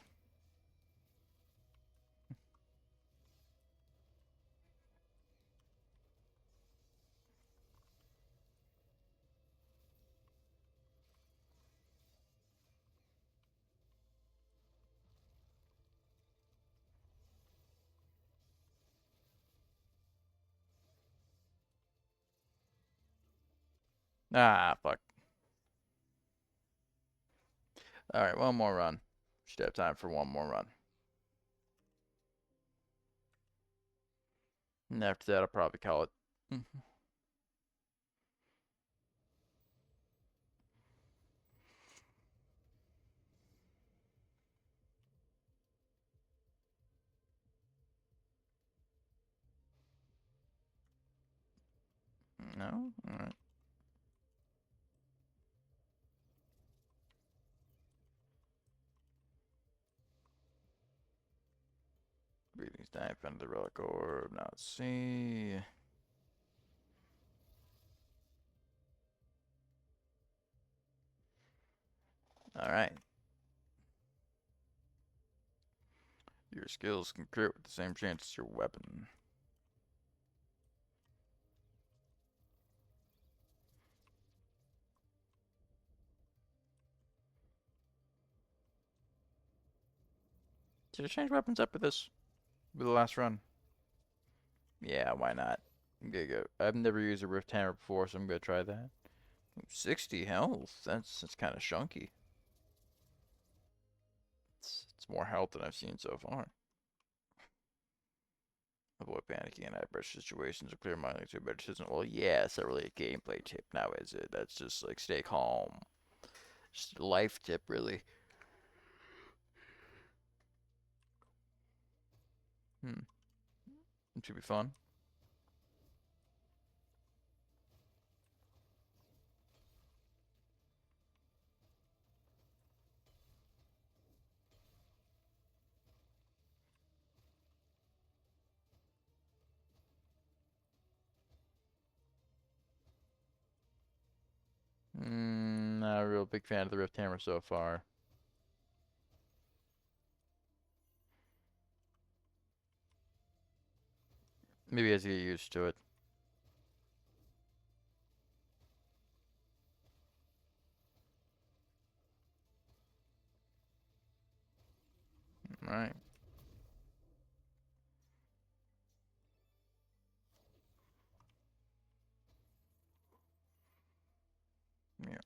Ah, fuck. Alright, one more run. Should have time for one more run. And after that, I'll probably call it. No? Alright. Breathing's knife under the relic orb. Now let's see. Alright. Your skills can crit with the same chance as your weapon. Should I change weapons up with this? With the last run? Yeah, why not? I'm gonna go. I've never used a Rift Hammer before, so I'm gonna try that. 60 health. That's kind of chunky. It's more health than I've seen so far. Avoid panicking in high-pressure situations or clear mind to a better system. Well, yeah, it's not really a gameplay tip now, is it? That's just like stay calm. Just a life tip, really. It should be fun. Not a real big fan of the Rift Hammer so far. Maybe as you get used to it. Alright. Yeah.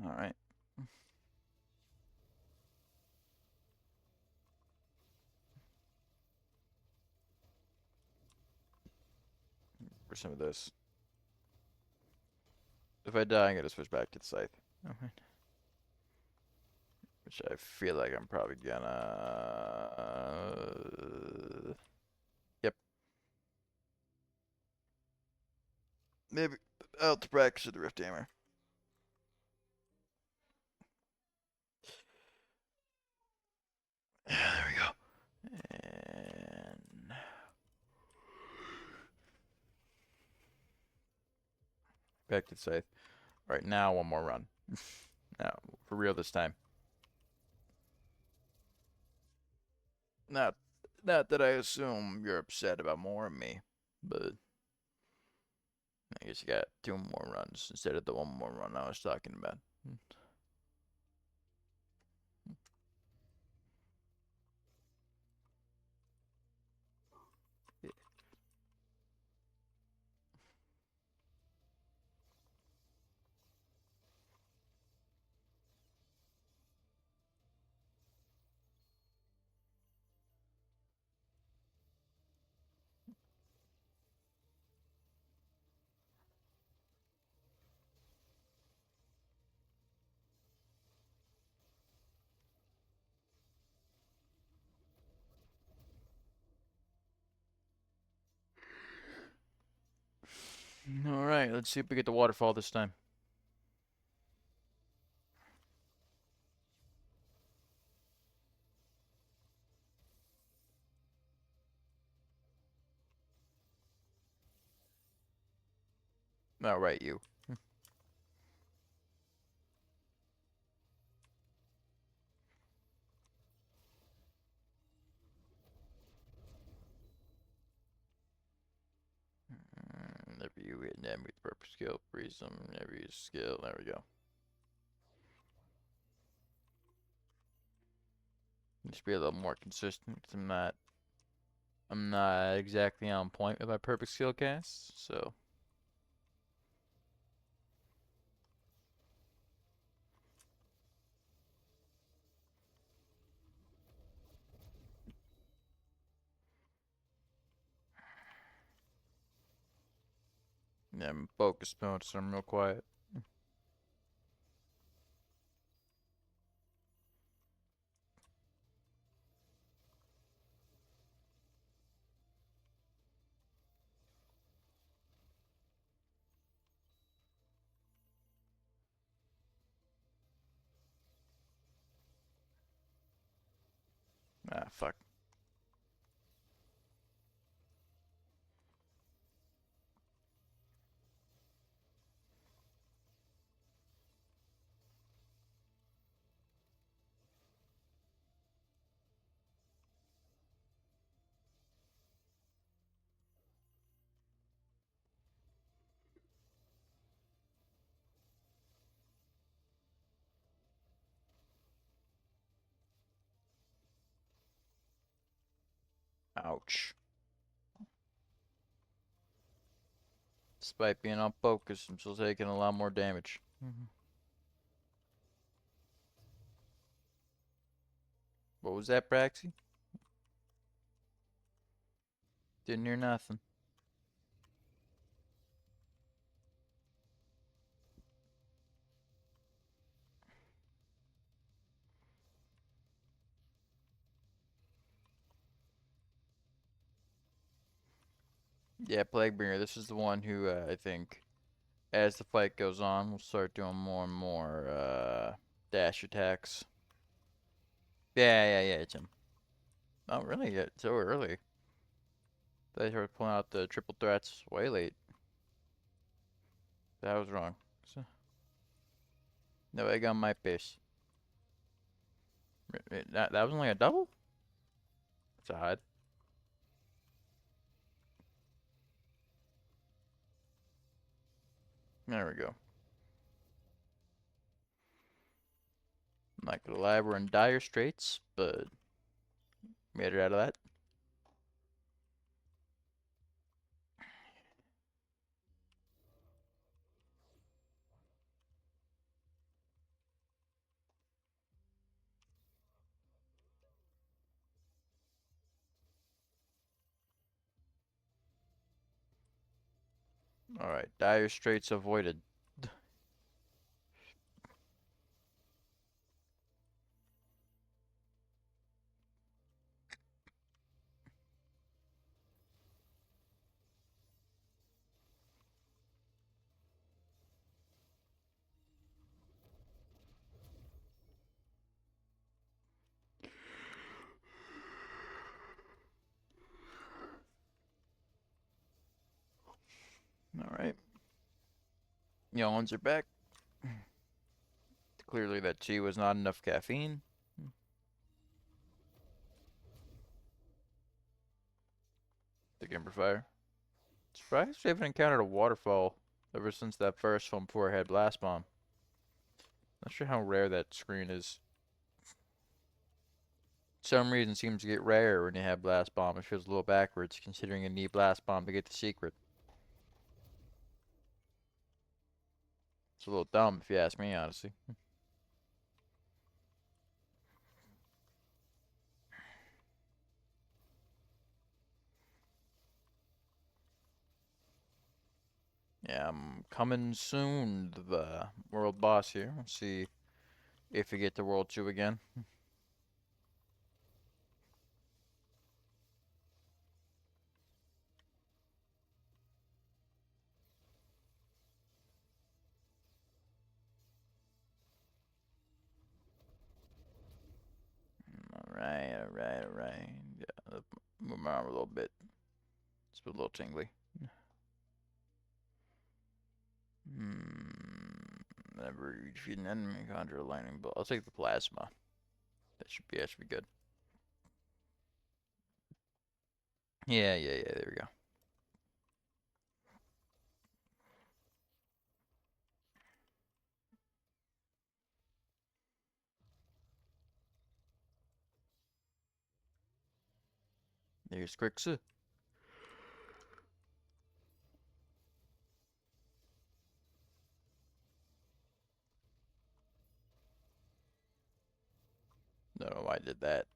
Alright. For some of this. If I die, I'm gonna switch back to the scythe. Okay. Which I feel like I'm probably gonna. Yep. Maybe I'll have to practice with the Rift Hammer. Yeah, there we go. And back to the scythe. Alright, now one more run. Now, for real this time. Not, not that I assume you're upset about more of me, but I guess you got 2 more runs instead of the 1 more run I was talking about. Alright, let's see if we get the waterfall this time. Alright, you. Whenever you hit an enemy with purple skill, freeze them. Whenever you skill, there we go. Just be a little more consistent. 'Cause I'm not exactly on point with my perfect skill casts, so. Yeah, I'm focused mode, so I'm real quiet. Ah, fuck. Ouch. Despite being on focus, I'm still taking a lot more damage. What was that, Braxy? Didn't hear nothing. Yeah, Plaguebringer, this is the one who, I think, as the fight goes on, we'll start doing more and more, dash attacks. Yeah, it's him. Oh, really? Yeah, so early. They started pulling out the triple threats way late. That was wrong. So, no egg on my base. That was only a double? That's odd. There we go. I'm not gonna lie, we're in dire straits, but made it out of that. Alright, dire straits avoided. Alright. Yawns are back. Clearly that tea was not enough caffeine. The Ember Fire. Surprised we haven't encountered a waterfall ever since that first one before I had Blast Bomb. Not sure how rare that screen is. Some reason it seems to get rarer when you have Blast Bomb. It feels a little backwards considering you need Blast Bomb to get the secret. It's a little dumb if you ask me, honestly. Yeah, I'm coming soon to the world boss here. Let's see if we get to World 2 again. my arm a little bit. It's a little tingly. Whenever you defeat an enemy, conjure a lightning bolt. I'll take the plasma. That should be good. Yeah. There we go. There's Quixa. Don't know why I did that.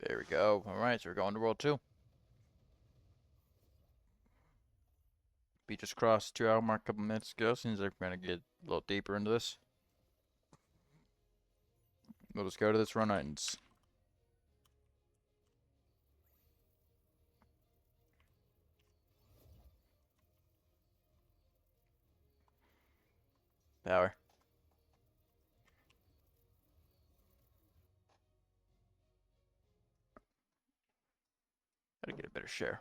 There we go. Alright, so we're going to World 2. We just crossed the 2-hour mark a couple minutes ago. Seems like we're going to get a little deeper into this. We'll just go to this run items. Power. Gotta get a better share.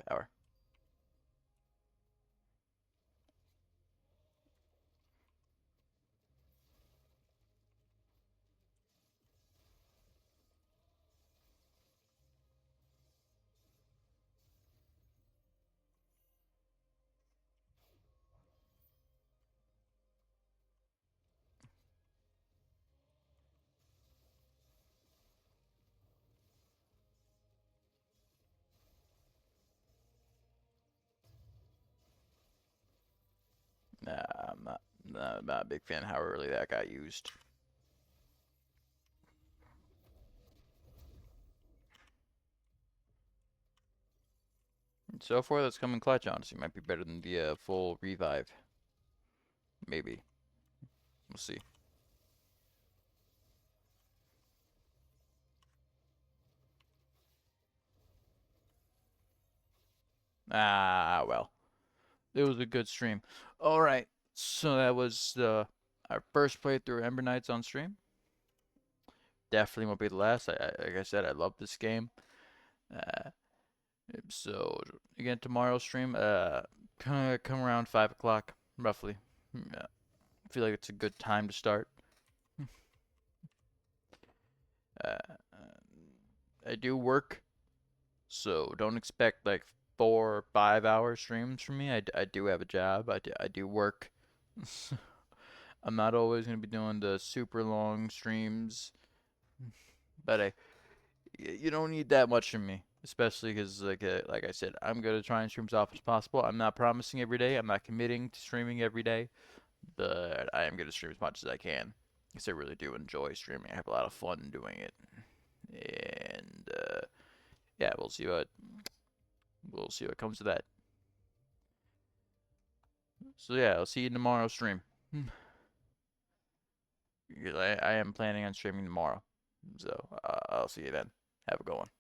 Power. Nah, I'm not a big fan of how early that got used. So far, that's coming clutch, honestly. Might be better than the full revive. Maybe. We'll see. Ah, well. It was a good stream. Alright, so that was our first playthrough Ember Knights on stream. Definitely won't be the last. Like I said, I love this game. Uh, so, again, tomorrow's stream, come around 5 o'clock, roughly. I feel like it's a good time to start. Uh, I do work, so don't expect like 4 or 5 hour streams from me. I do have a job. I do work. I'm not always gonna be doing the super long streams, but you don't need that much from me, especially because like I said, I'm gonna try and stream as often as possible. I'm not promising every day. I'm not committing to streaming every day, but I am gonna stream as much as I can because I really do enjoy streaming. I have a lot of fun doing it, and yeah, we'll see what comes of that. So yeah, I'll see you in tomorrow's stream. I am planning on streaming tomorrow, so I'll see you then. Have a good one.